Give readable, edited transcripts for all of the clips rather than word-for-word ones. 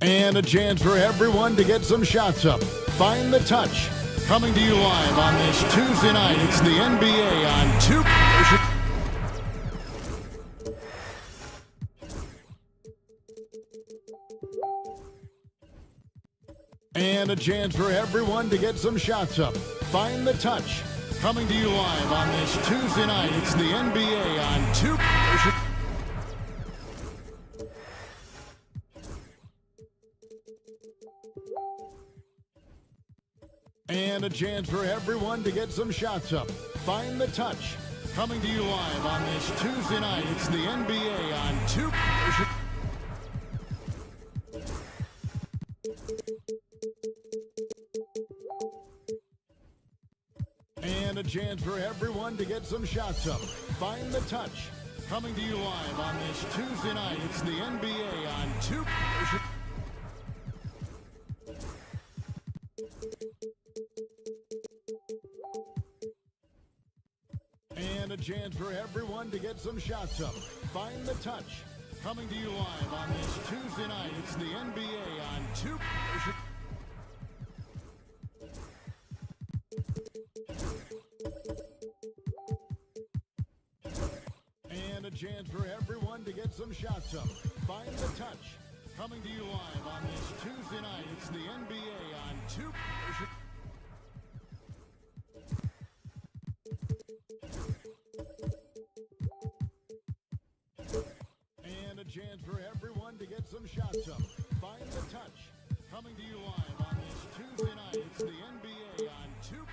And a chance for everyone to get some shots up. Find the touch. Coming to you live on this Tuesday night. It's the NBA on 2. And a chance for everyone to get some shots up. Find the touch. Coming to you live on this Tuesday night. It's the NBA on 2. And a chance for everyone to get some shots up. Find the touch. Coming to you live on this Tuesday night. It's the NBA on 2. And a chance for everyone to get some shots up. Find the touch. Coming to you live on this Tuesday night. It's the NBA on 2. And a chance for everyone to get some shots up. Find the touch. Coming to you live on this Tuesday night. It's the NBA on 2. And a chance for everyone to get some shots up. Find the touch. Coming to you live on this Tuesday night. It's the NBA on 2. And a chance for everyone to get some shots up. Find the touch. Coming to you live on this Tuesday night. It's the NBA on 2.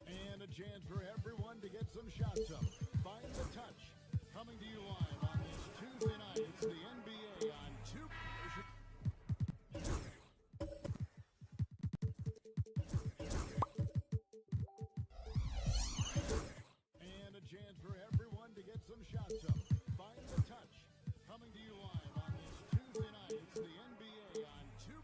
And a chance for everyone to get some shots up. Find the touch. Coming to you live on this Tuesday night. It's the NBA on 2. And a chance for everyone to get some shots up. Find the touch. Coming to you live on this Tuesday night. It's the NBA on 2.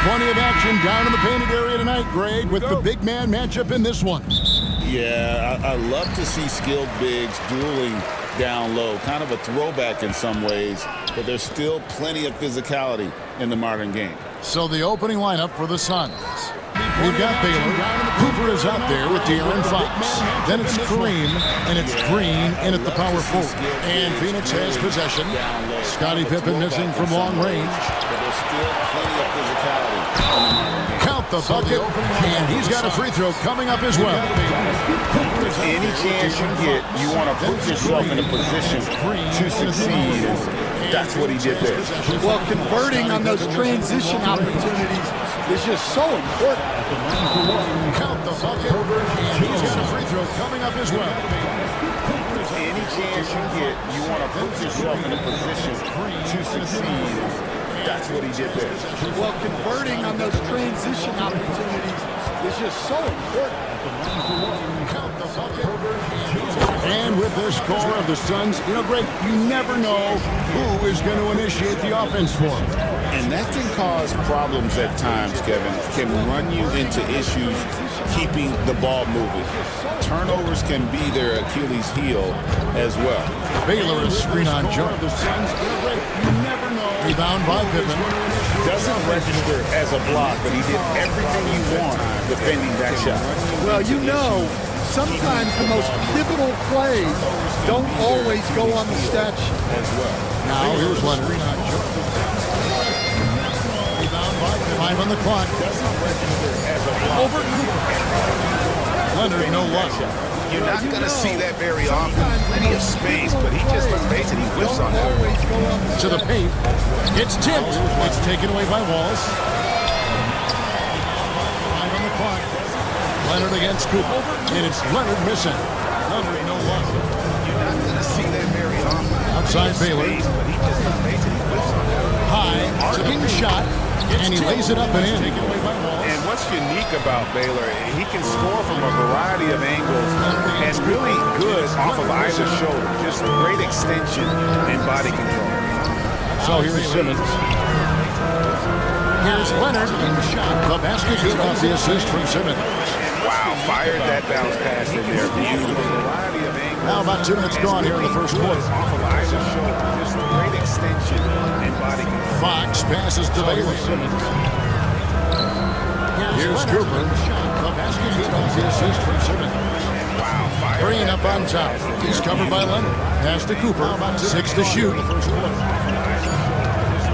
Plenty of action down in the painted area tonight, Greg, with the big man matchup in this one. Yeah, I love to see skilled bigs dueling down low. Kind of a throwback in some ways, but there's still plenty of physicality in the modern game. So the opening lineup for the Suns. We've got Baylor. Cooper is out there with De'Aaron Fox. Then it's Kareem, and it's Green in at the power forward. And Phoenix has possession. Scottie Pippen missing from long range. But there's still plenty of physicality in the modern game. Count the bucket, and he's got a free throw coming up as well. Any chance you get, you want to put yourself in a position to succeed. That's what he did there. Well, converting on those transition opportunities is just so important. Count the bucket, and he's got a free throw coming up as well. Any chance you get, you want to put yourself in a position to succeed. That's what he did there. Well, converting on those transition opportunities is just so important. Count the bucket, and with the score of the Suns, Greg, you never know who is going to initiate the offense for them. And that can cause problems at times, Kevin. Can run you into issues keeping the ball moving. Turnovers can be their Achilles heel as well. Baylor is screen on Jordan. The Suns, Greg, you never know. Rebound by Pippen. Doesn't register as a block, but he did everything you want defending that shot. Well, sometimes the most pivotal plays don't always go on the stat sheet. As well. Now here's Leonard. Rebound by Pippen. 5 on the clock. Doesn't register as a block. Over Leonard, no luck. You're not going to see that very often. Plenty of space, but he just, let's face it, he whiffs on that. To the paint. It's tipped. It's taken away by Wallace. 5 on the clock. Leonard against Cooper. And it's Leonard missing. Leonard, no luck. You're not going to see that very often. Outside Baylor. Space, but he just, let's face it, he whiffs on that. High. Taking the shot. And he lays it up and in. Taken away by Wallace. And what's unique about Baylor, he can score from a variety of angles and really good off of either shoulder. Just great extension and body control. So here's Simmons. Here's Leonard in shot. The basket good off the assist from Simmons. Wow, fired that bounce pass in there. Beautiful. Now about 2 minutes gone here in the first quarter. Off of Isaac's shoulder. Just a great extension and body. Fox passes to Baylor. Here's Cooper. The basket good off the assist from Simmons. Wow, fired. Green up on top. He's covered by Leonard. Pass to Cooper. 6 to shoot.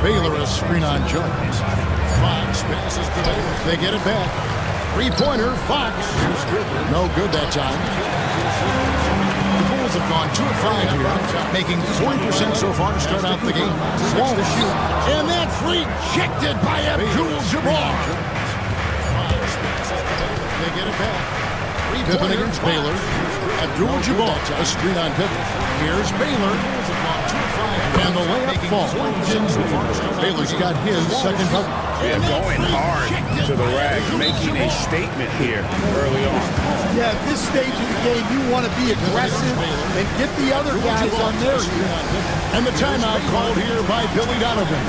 Baylor a screen on Jones. Fox passes to Baylor. They get it back. Three-pointer, Fox. No good that time. The Bulls have gone 2 of 5 here, making 40% so far to start out the game. 6 to shoot. And that's rejected by Abdul-Jabbar. They get it back. Pippen against Baylor. Abdul-Jabbar, a screen on Pippen. Here's Baylor. And the layup falls. Baylor's got his second bucket. They're going hard to the rack, making a statement here early on. Yeah, at this stage of the game, you want to be aggressive and get the other guys on their heels. And the timeout called here by Billy Donovan.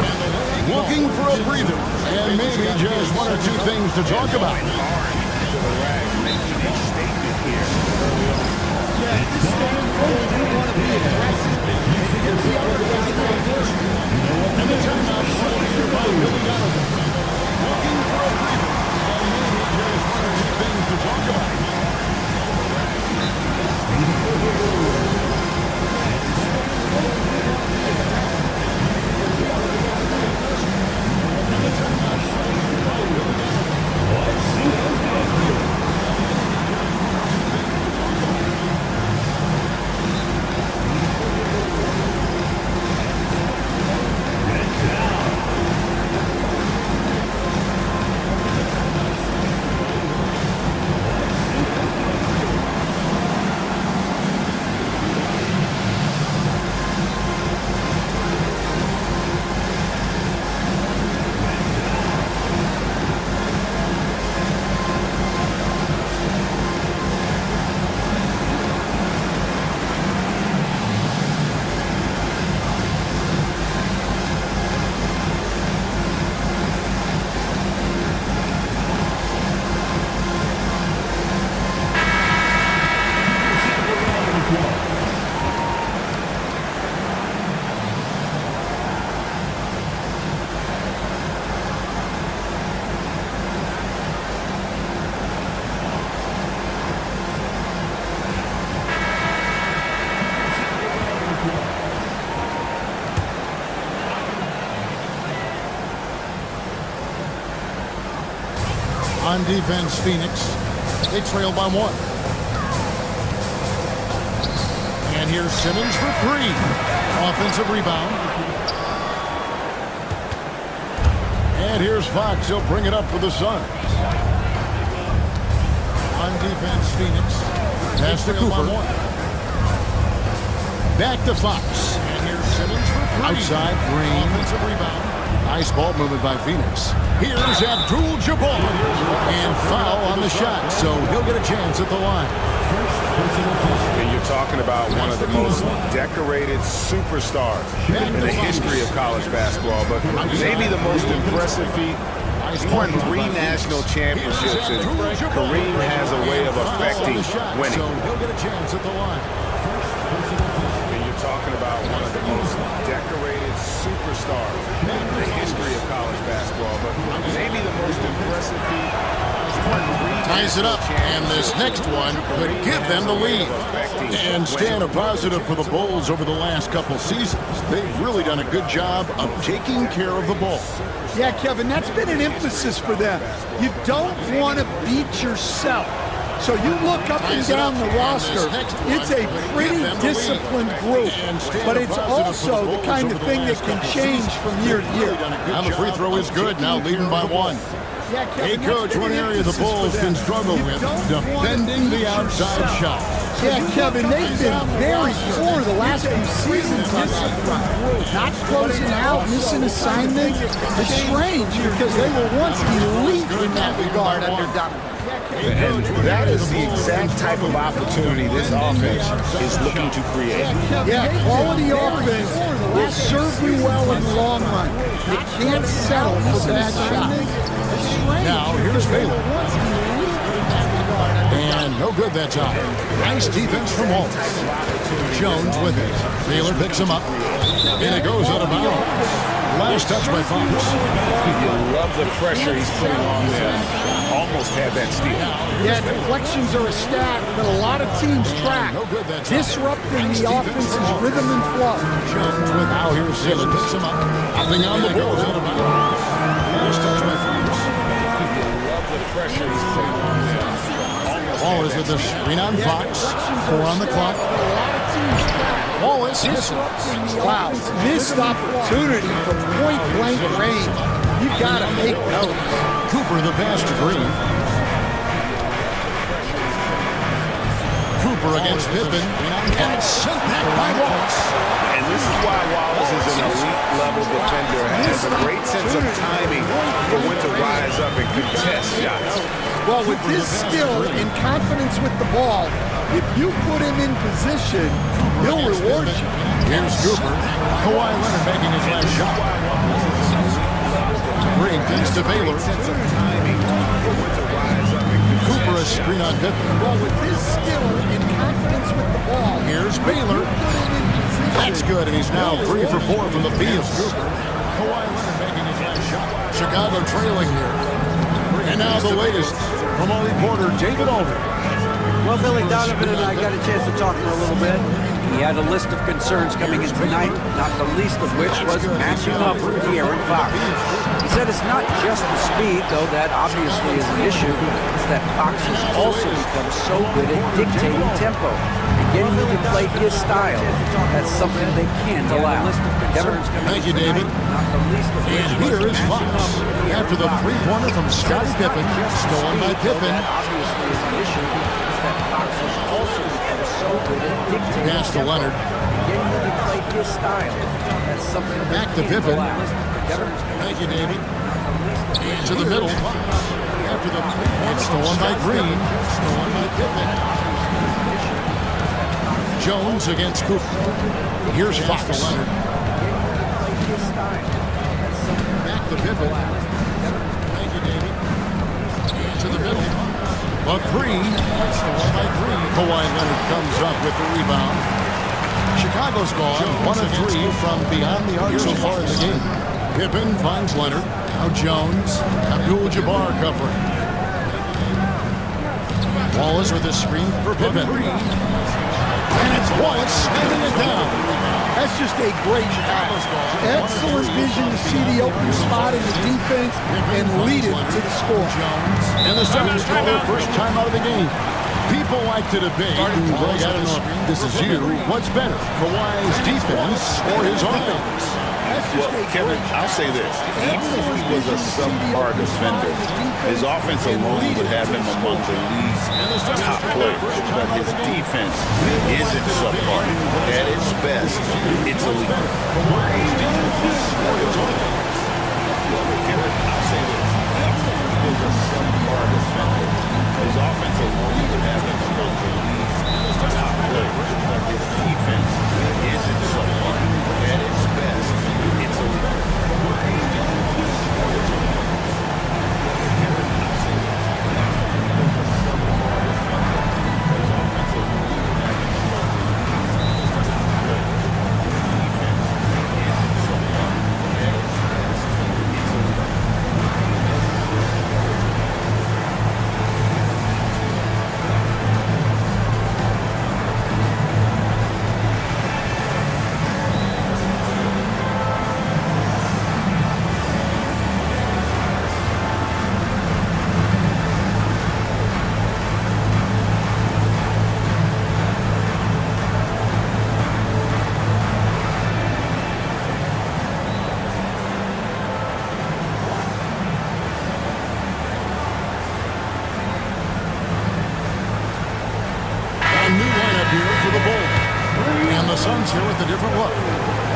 Looking for a breather and maybe just 1 or 2 things to talk about. To the rack, making a statement here early on. Yeah, at this stage of the game, you want to be aggressive and get the other guys on their heels. And the timeout called here by Billy Donovan. Looking for a breather and maybe just 1 or 2 things to talk about. On defense, Phoenix. They trail by 1. And here's Simmons for 3. Offensive rebound. And here's Fox. He'll bring it up for the Suns. On defense, Phoenix. Pass to Cooper. Back to Fox. And here's Simmons for 3. Outside, Green. Offensive rebound. Nice ball movement by Phoenix. Here's Abdul-Jabbar. And foul on the shot, so he'll get a chance at the line. And you're talking about one of the most decorated superstars in the history of college basketball, but maybe the most impressive feat. He won 3 national championships, and Kareem has a way of affecting winning. So he'll get a chance at the line. And you're talking about one of the most decorated superstars in the history of college basketball, but maybe the most impressive feat. Ties it up, and this next one could give them the lead. And staying a positive for the Bulls over the last couple seasons. They've really done a good job of taking care of the ball. Yeah, Kevin, that's been an emphasis for them. You don't want to beat yourself. So you look up and down the roster, it's a pretty disciplined group, but it's also the kind of thing that can change from year to year. Now the free throw is good, now leading by 1. Yeah, Kevin, Hey, Coach, one area the Bulls can struggle with, defending the outside shot. Yeah, Kevin, they've been very poor the last few seasons on that front. Not closing out, missing assignments. It's strange because they were once elite in that regard under Donovan. And that is the exact type of opportunity this offense is looking to create. Yeah, quality offense will serve you well in and long run. You can't settle for bad shots. Now, here's Baylor. And no good that time. Nice defense from Wallace. Jones with it. Baylor picks him up. And it goes out of bounds. Last touch by Fox. You love the pressure he's putting on there. Almost had that steal. Yeah, deflections are a stat that a lot of teams track, disrupting the offense's rhythm and flow. Jones with now here's Zillin. Picks him up. Nothing on the board. Last touch by Fox. You love the pressure he's putting on there. Wallace with the screen on Fox. 4 on the clock. Wallace misses. Wow, missed opportunity from point-blank range. You got to make note. Cooper the pass to Green. Cooper against Pippen. And it's sent back by Wallace. And this is why Wallace is an elite-level defender. Has a great sense of timing for when to rise up and contest shots. Well, with his skill and confidence with the ball, if you put him in position, he'll reward you. Here's Cooper. Kawhi Leonard making his last shot. Green thanks to Baylor. Cooper a screen on Pippen. Well, with his skill and confidence with the ball, here's Baylor. That's good, and he's now 3 for 4 from the field. Cooper. Kawhi Leonard making his last shot. Chicago trailing here. And now the latest from our reporter, David Aldridge. Well, Billy Donovan and I got a chance to talk for a little bit. He had a list of concerns coming in tonight, not the least of which was matching up with De'Aaron Fox. He said it's not just the speed, though that obviously is an issue. It's that Fox has also become so good at dictating tempo and getting him to play his style. That's something they can't allow. Thank you, David. And here is Fox. After the three-pointer from Scottie Pippen, stolen by Pippen. Obviously is an issue. It's that Fox has also become so good at dictating pass to Leonard. Getting him to play his style. That's something back to Pippen. Thank you, David. And to the middle. After the three-pointer stolen by Green. Stolen by Pippen. Jones against Cooper. Here's Fox. Leonard. Back to Pippen. Thank you, David. And to the middle. A three. Stolen by Green. Kawhi Leonard comes up with the rebound. Chicago's gone 1 of 3 from beyond the arc so far in the game. Pippen finds Leonard. Now Jones. Abdul-Jabbar covering. Wallace with a screen for Pippen. And it's Wallace slamming it down. That's just a great pass. Excellent vision to see the open spot in the defense and lead it to the score. And the Suns call their first time out of the game. People like to debate, well, I don't know if this is you, what's better, Kawhi's defense or his offense? Well, Kevin, I'll say this. Even if he was a subpar defender, his offense alone would have him among the league's top players. But his defense isn't subpar. At its best, it's elite. Kevin, I'll say this. Even if he was a subpar defender, his offense alone would have him among the league's top players. But his defense isn't subpar. At its best, it's elite. Suns here with a different look.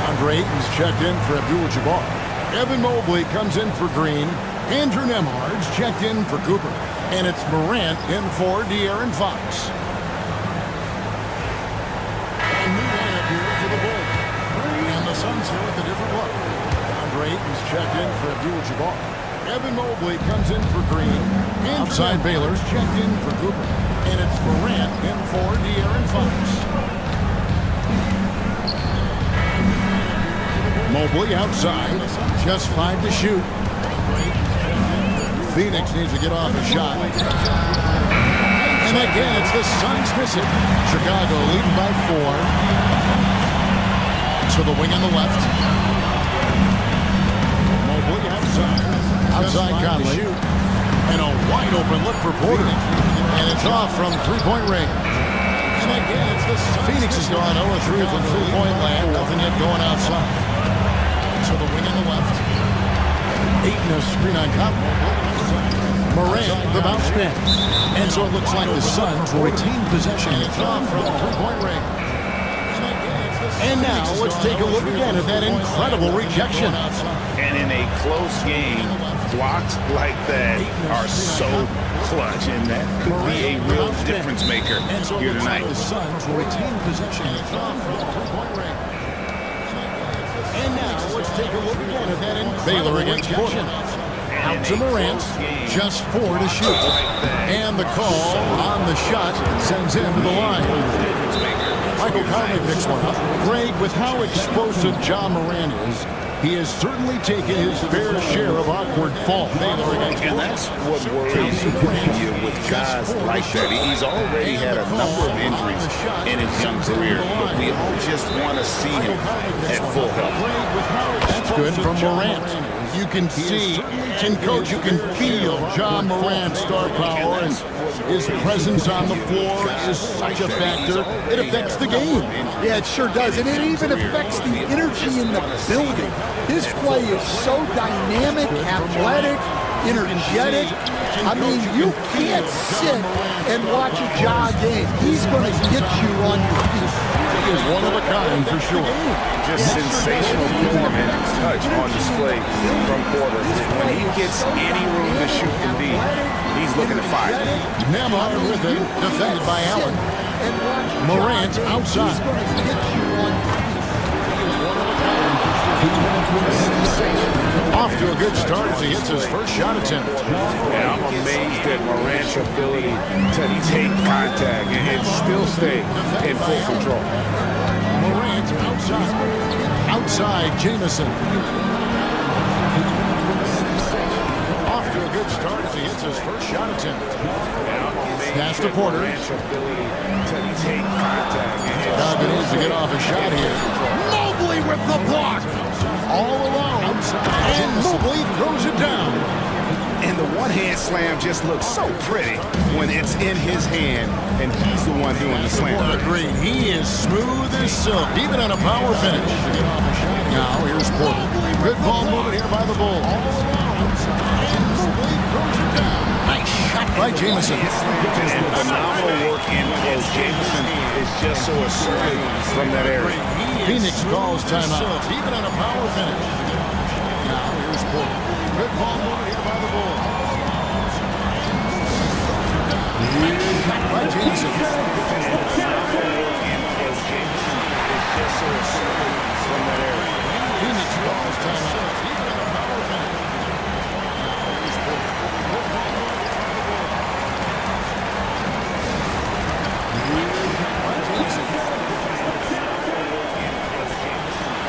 Andre Ayton's checked in for Abdul-Jabbar. Evan Mobley comes in for Green. Andrew Nembhard's checked in for Cooper. And it's Morant in for De'Aaron Fox. A new lineup here for the Bulls. And the Suns here with a different look. Brayton's checked in for Abdul-Jabbar. Evan Mobley comes in for Green. Outside Baylor's checked in for Cooper. And it's Morant in for De'Aaron Fox. Mobley outside. Just 5 to shoot. Phoenix needs to get off a shot. And again, it's the Suns missing. Chicago leading by 4. To the wing on the left. Mobley outside. Outside Conley. And a wide open look for Porter. And it's off from three-point range. And again, it's the Phoenix has gone 0-3 from three-point land. Nothing yet going outside. To the wing on the left. Ayton a screen on Conley. Morant, the bounce pass. And so it looks like the Suns will retain possession. It's off from three-point range. And now let's take a look again at that incredible rejection. And in a close game, blocks like that are so clutch, and that could be a real difference maker here tonight. The Suns will retain possession. It's off from three-point range. And now let's take a look again at that incredible Baylor against Portland. Out to Morant, just 4 to shoot. And the call on the shot sends him to the line. Michael Conley picks one up. Greg, with how explosive Ja Morant is, he has certainly taken his fair share of awkward falls. And that's what worries you with guys like that. He's already had a number of injuries in his young career, but we all just want to see him at full health. That's good from Morant. You can see, and coach, you can feel Ja Morant's star power, and his presence on the floor is such a factor. It affects the game. Yeah, it sure does. And it even affects the energy in the building. His play is so dynamic, athletic, energetic. I mean, you can't sit and watch a Ja game. He's going to get you on your feet. He is one of a kind for sure. Just sensational form and touch on display from Porter. When he gets any room to shoot from deep, he's looking to fire. Nemhard with it, defended by Allen. Morant outside. Off to a good start as he hits his first shot attempt. And I'm amazed at Morant's ability to take contact and still stay in full control. Morant outside. Outside Jamison. Off to a good start as he hits his first shot attempt. Pass to Porter. Chicago needs to get off a shot here. Mobley with the block. All alone. And Mobley throws it down. And the one-hand slam just looks so pretty when it's in his hand and he's the one doing the slam. Agreed. He is smooth as silk, even on a power finish. Now here's Porter. Good ball movement here by the Bulls. Nice shot by Jamison. And phenomenal work in close. Jamison is just so assertive from that area. Phoenix calls timeout, even on a power finish. Now here's Porter. Good ball movement here by the Bulls. Shot by Jamison. Phoenix calls timeout, even on a power finish. Now here's Porter. Good ball movement here by the Bulls. By Jamison.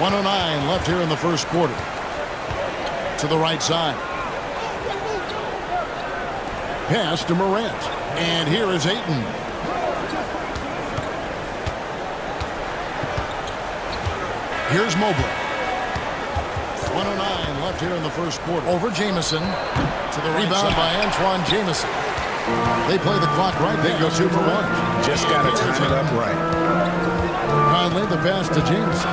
1:09 left here in the first quarter. To the right side. Pass to Morant. And here is Ayton. Here's Mobley. 1:09 left here in the first quarter. Over Jamison. To the rebound by Antoine Jamison. They play the clock right. They go 2 for 1. Just got to time it up right. Conley, the pass to Jamison.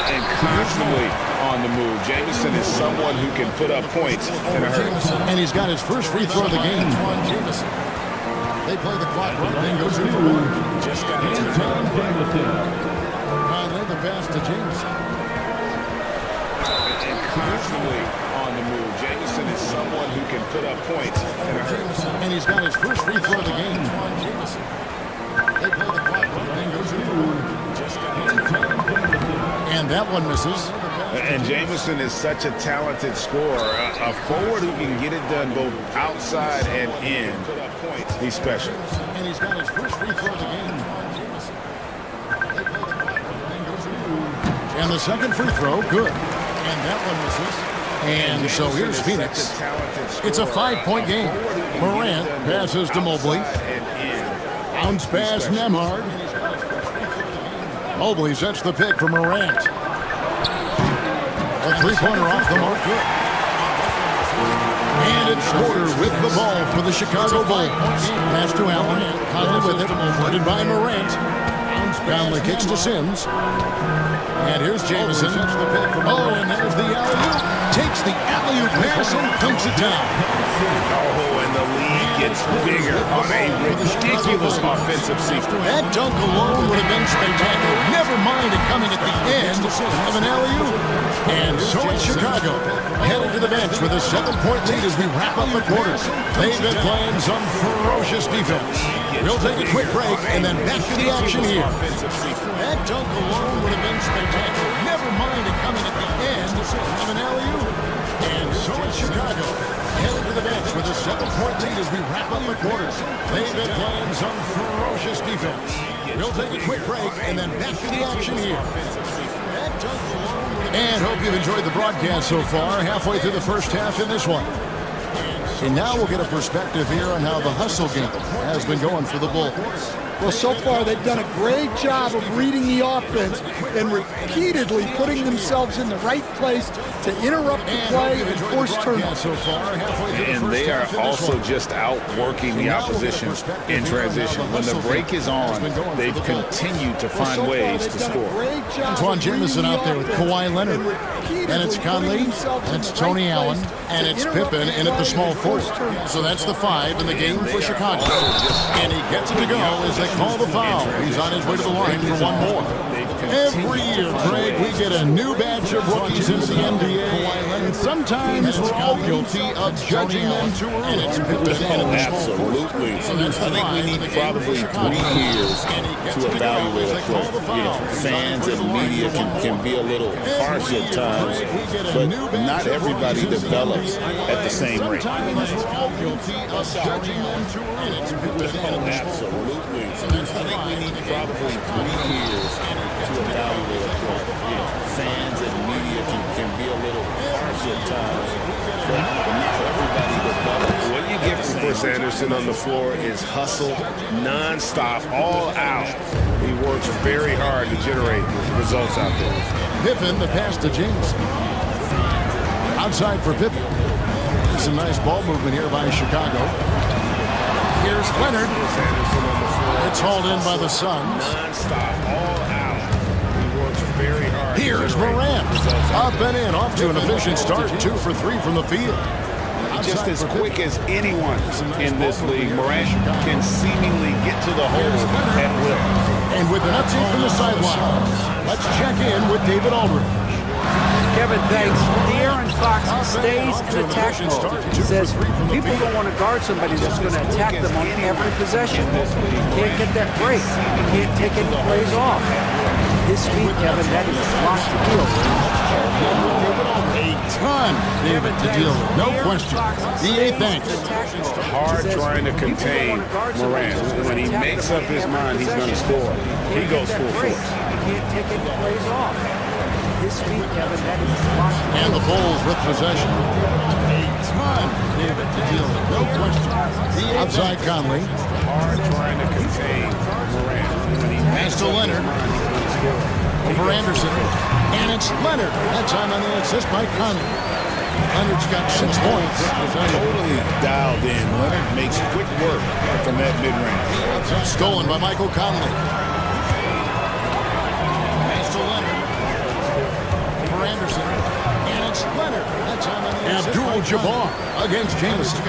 And constantly on the move. Jamison is someone who can put up points in a hurry. And he's got his first free throw of the game. Antoine Jamison. They play the clock right. They go 2 for 1. Just got to time it up right. Conley, the pass to Jamison. And constantly on the move. Jamison is someone who can put up points in a hurry. And he's got his first free throw of the game. Antoine Jamison. They play the clock right. They go 2 for 1. Just got to time it up. And that one misses. And Jamison is such a talented scorer, a forward who can get it done both outside and in. He's special. And he's got his first free throw of the game. And the second free throw, good. And that one misses. And so here's Phoenix. It's a 5-point game. Morant passes to Mobley. Bounce pass Nembhard. Mobley sets the pick for Morant. A three-pointer off the mark. Good. And it's Porter with the ball for the Chicago Bulls. Pass to Allen. Conley with it. Flooded by Morant. Conley kicks to Sims. And here's Jamison. Oh, and there's the alley-oop. Takes the alley-oop pass and dunks it down. Oh, and the lead gets bigger on a ridiculous offensive sequence. That dunk alone would have been spectacular. Never mind it coming at the end of an alley-oop. And so it's Chicago headed to the bench with a 7-point lead as we wrap up the quarters. They've been playing some ferocious defense. We'll take a quick break and then back to the action here. That dunk alone would have been spectacular. Never mind it coming at the end of an alley-oop. And so it's Chicago headed to the bench with a 7-point lead as we wrap up the quarters. They've been playing some ferocious defense. We'll take a quick break and then back to the action here. And hope you've enjoyed the broadcast so far. Halfway through the first half in this one. And now we'll get a perspective here on how the hustle game has been going for the Bulls. Well, so far they've done a great job of reading the offense and repeatedly putting themselves in the right place to interrupt the play and force turnovers. And they are also just outworking the opposition in transition. When the break is on, they've continued to find ways to score. Antoine Jamison out there with Kawhi Leonard. And it's Conley, and it's Tony Allen, and it's Pippen in at the small forward. So that's the 5 in the game for Chicago. And he gets it to go as they call the foul. He's on his way to the line for one more. Every year, Greg, we get a new batch of rookies into the NBA, and sometimes we're all guilty of judging them too early. Absolutely. I think we need probably 3 years to evaluate a player. You know, fans and media can be a little harsh at times, but not everybody develops at the same rate. Absolutely. I think we need probably 3 years to evaluate a player. You know, fans and media can be a little harsh at times, but not everybody develops. What you get from Chris Anderson on the floor is hustle, nonstop, all out. He works very hard to generate results out there. Pippen, the pass to Jamison. Outside for Pippen. Some nice ball movement here by Chicago. Here's Leonard. It's hauled in by the Suns. Non-stop, all out. He works very hard. Here's Morant. Up and in, off to an efficient start. 2 for 3 from the field. Just as quick as anyone in this league, Morant can seemingly get to the hole at will. And with an update from the sideline, let's check in with David Aldridge. Kevin, thanks. De'Aaron Fox stays in attack mode. He says people don't want to guard somebody that's going to attack them on every possession. You can't get that break. You can't take any plays off. his speed, Kevin, that is a lot to deal with. A ton, David, to deal with. No question. DA, thanks. Hard trying to contain Morant. When he makes up his mind he's going to score, he goes full force. You can't take any plays off. His speed, Kevin, that is a lot to deal with. And the Bulls with possession. A ton, David, to deal with. No question. Outside Conley. Hard trying to contain Morant. When he Pass to Leonard. Over Anderson. And it's Leonard. That time on the assist by Conley. Leonard's got 6 points. Totally dialed in. Leonard makes quick work from that mid-range. Stolen by Michael Conley. Pass to Leonard. Over Anderson. And it's Leonard. That time on the assist Abdul-Jabbar against Jamison.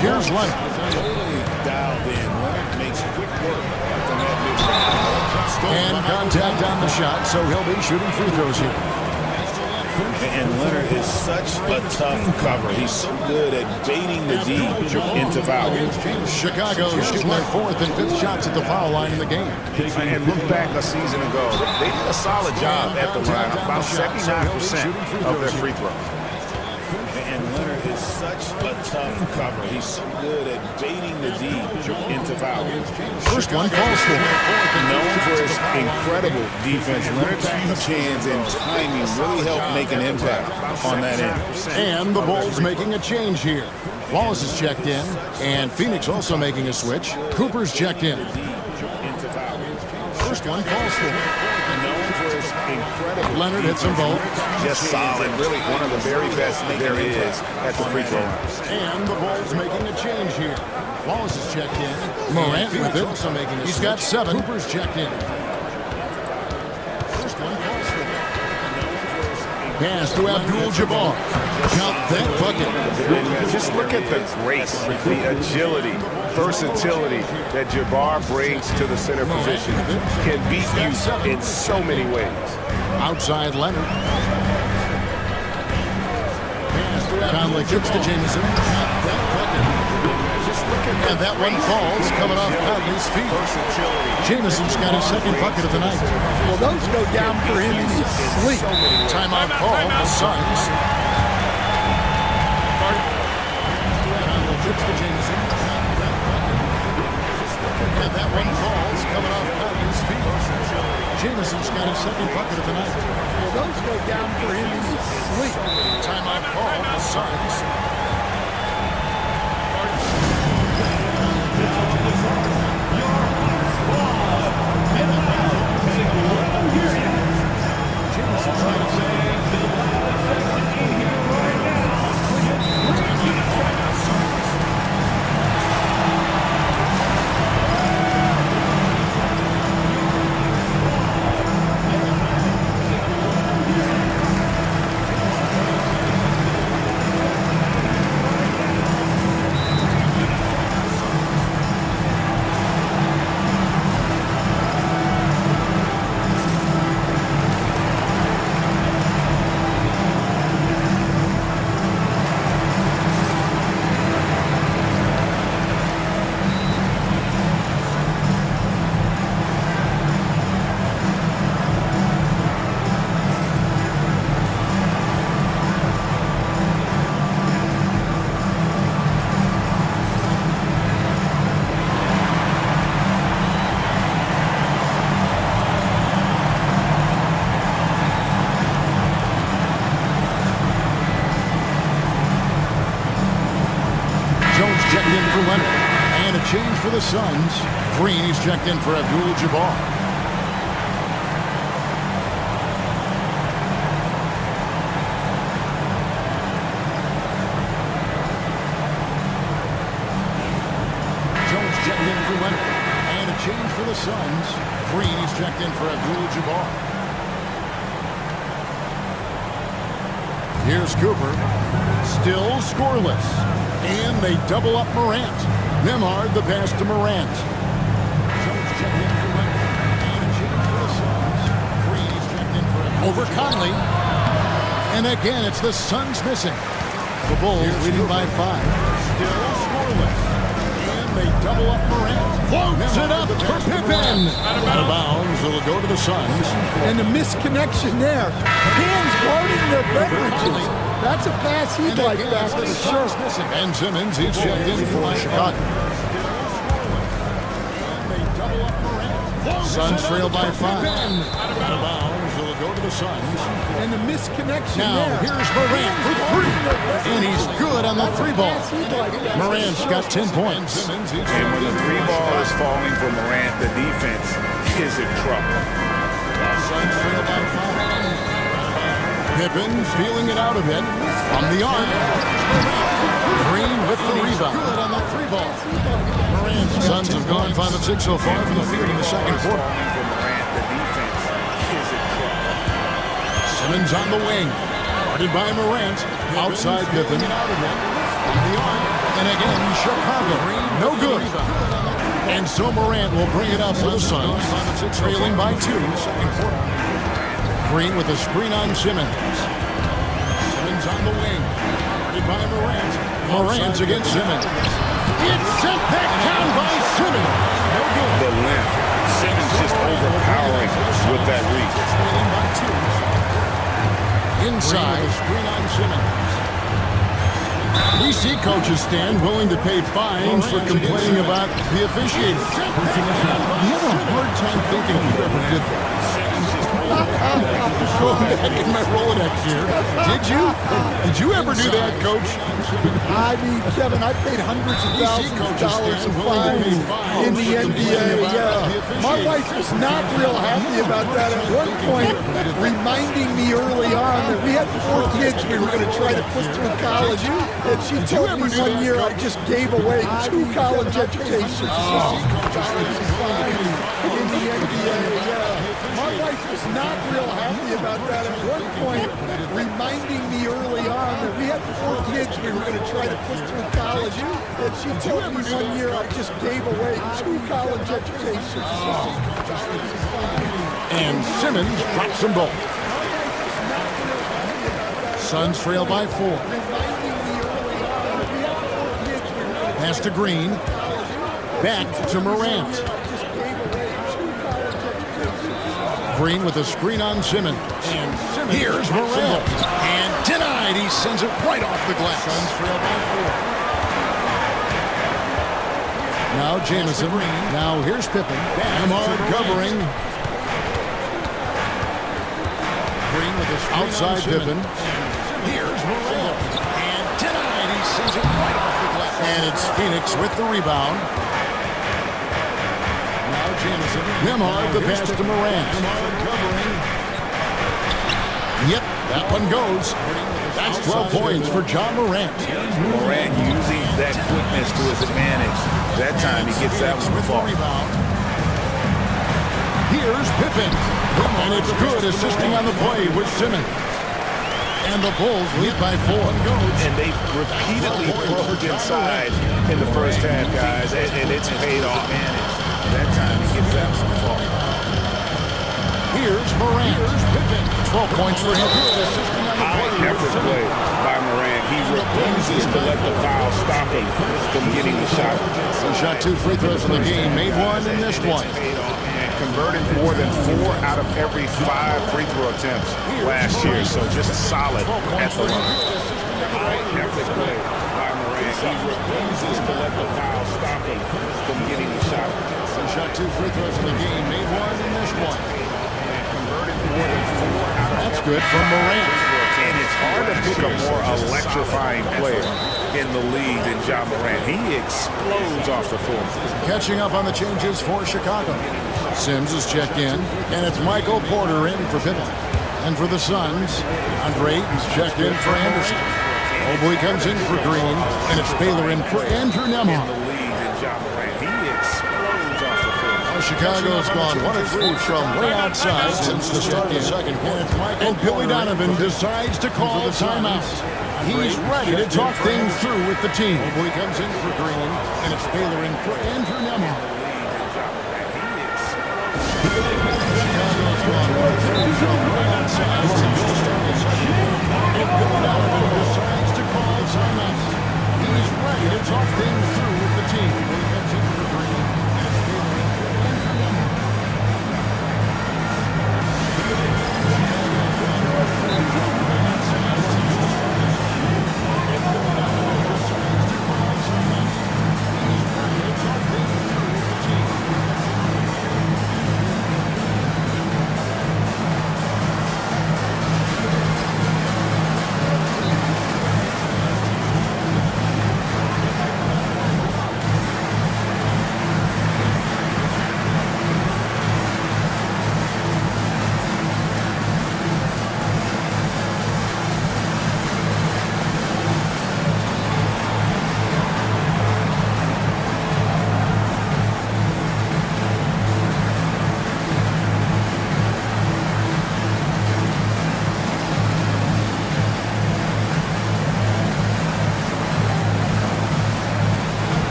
Here's Leonard. Totally dialed in. Leonard makes quick work from that mid-range. And contact on the shot, so he'll be shooting free throws here. And Leonard is such a tough cover. He's so good at baiting the D into foul. Chicago shooting their 4th and 5th shots at the foul line in the game. And look back a season ago, they did a solid job at the line, about 79% of their free throws. And Leonard is such a tough cover. He's so good at baiting the D into foul. First one falls for him. Known for his incredible defense, Leonard's huge hands and timing really helped make an impact on that end. And the Bulls making a change here. Wallace is checked in, and Phoenix also making a switch. Cooper's checked in. First one falls for him. Known for his incredible Leonard hits them both. Just solid, really one of the very best there is at the free throw line. And the Bulls making a change here. Wallace is checked in. Morant with it. Also making a He's got 7. Cooper's checked in. First one falls for him. Pass to Abdul-Jabbar. Count that bucket. Just look at the grace, the agility, versatility that Jabbar brings to the center position. Can beat you in so many ways. Outside Leonard. Conley kicks to Jamison. And that one falls coming off Conley's feet. Jamison's got his 2nd bucket of the night. Well, those go down for him in his sleep. Timeout call, the Suns. Conley kicks to Jamison. And that one falls coming off Conley's feet. Jamison's got his 2nd bucket of the night. Well, those go down for him in his sleep. Timeout call, the Suns. Checked in for Leonard. And a change for the Suns. Green, he's checked in for Abdul-Jabbar. Jones checked in for Leonard. And a change for the Suns. Green, he's checked in for Abdul-Jabbar. Here's Cooper. Still scoreless. And they double up Morant. Nembhard the pass to Morant. Jones checked in for Leonard. And a change for the Suns. Green is checked in for over Conley. And again, it's the Suns missing. The Bulls leading by 5. Still scoreless. And they double up Morant. Floats it up for Pippen. Out of bounds. It'll go to the Suns. And the misconnection there. Hands guarding their beverages. That's a pass he'd like back for sure. And Simmons, he's checked in for Chicago. Suns trail by 5. Out of bounds. It'll go to the Suns. And the misconnection now, there. here's Morant for 3. And he's good on the 3 ball. Morant's got 10 points. And when the 3 ball is falling for Morant, the defense is in trouble. Suns trail by 5. Pippen feeling it out a bit. On the arc. Green with the rebound. Good on the 3 ball. Suns have gone 5 of 6 so far from the field in the second quarter. Simmons on the wing. Guarded by Morant. Outside Pippen. And again, Chicago. No good. And so Morant will bring it up for the Suns. Trailing by 2 in the second quarter. Green with a screen on Simmons. Simmons on the wing. Guarded by Morant. Morant against Simmons. It's sent back down by Simmons. No good. The length. Simmons just overpowering with that reach. Inside. Screen on Simmons. We see coaches stand willing to pay fines for complaining about the officiating. You have a hard time thinking who ever did that. Go back in my Rolodex here. Did you ever do that, Coach? I mean, Kevin, I paid hundreds of thousands of dollars in fines in the NBA. My wife was not real happy about that at one point, reminding me early on that we had 4 kids we were going to try to put through college. And she told me one year I just gave away 2 college educations. In the NBA, my wife was not real happy about that at one point, reminding me early on that we had 4 kids we were going to try to put through college. And she told me one year I just gave away 2 college educations. And Simmons drops them both. Suns trail by 4. Pass to Green. Back to Morant. Green with a screen on Simmons. And here's Morant. And denied. He sends it right off the glass. Suns trail by 4. Now Jamison. Now here's Pippen. Lamar covering. Green with a screen outside Pippen. Here's Morant. And denied. He sends it right off the glass. And it's Phoenix with the rebound. Jamison. Nemhard the pass to Morant. Nemhard covering. Yep, that one goes. That's 12 points for John Morant. Morant using that quickness to his advantage. That time he gets that one ball. Here's Pippen. And it's good, assisting on the play with Simmons. And the Bulls lead by 4. And they repeatedly broke inside in the first half, guys, and it's paid off. That time he gets that one ball. Here's Morant. Here's Pippen. 12 points for him. High effort play by Morant. He refuses to let the foul stop him from getting the shot. He shot 2 free throws in the game, made 1 and missed 1. And converted more than 4 out of every 5 free throw attempts last year. So just solid at the line. High effort play by Morant. He refuses to let the foul stop him from getting the shot. He shot 2 free throws in the game, made 1 and missed 1. That's good from Morant. And it's hard to pick a more electrifying player in the league than John Morant. He explodes off the floor. Catching up on the changes for Chicago. Sims is checked in, and it's Michael Porter in for Pippen. And for the Suns, Andre is checked in for Anderson. Mobley comes in for Green, and it's Baylor in for Andrew Nemhard. Chicago's gone 1 of 3 from way outside since the start of the second quarter. And Billy Donovan decides to call the timeout. He's ready to talk things through with the team. Mobley comes in for Green, and it's Baylor in for Andrew Nemhard. Chicago's gone 1 of 3 from way outside since the start of the second quarter. And Billy Donovan decides to call the timeout. He's ready to talk things through with the team.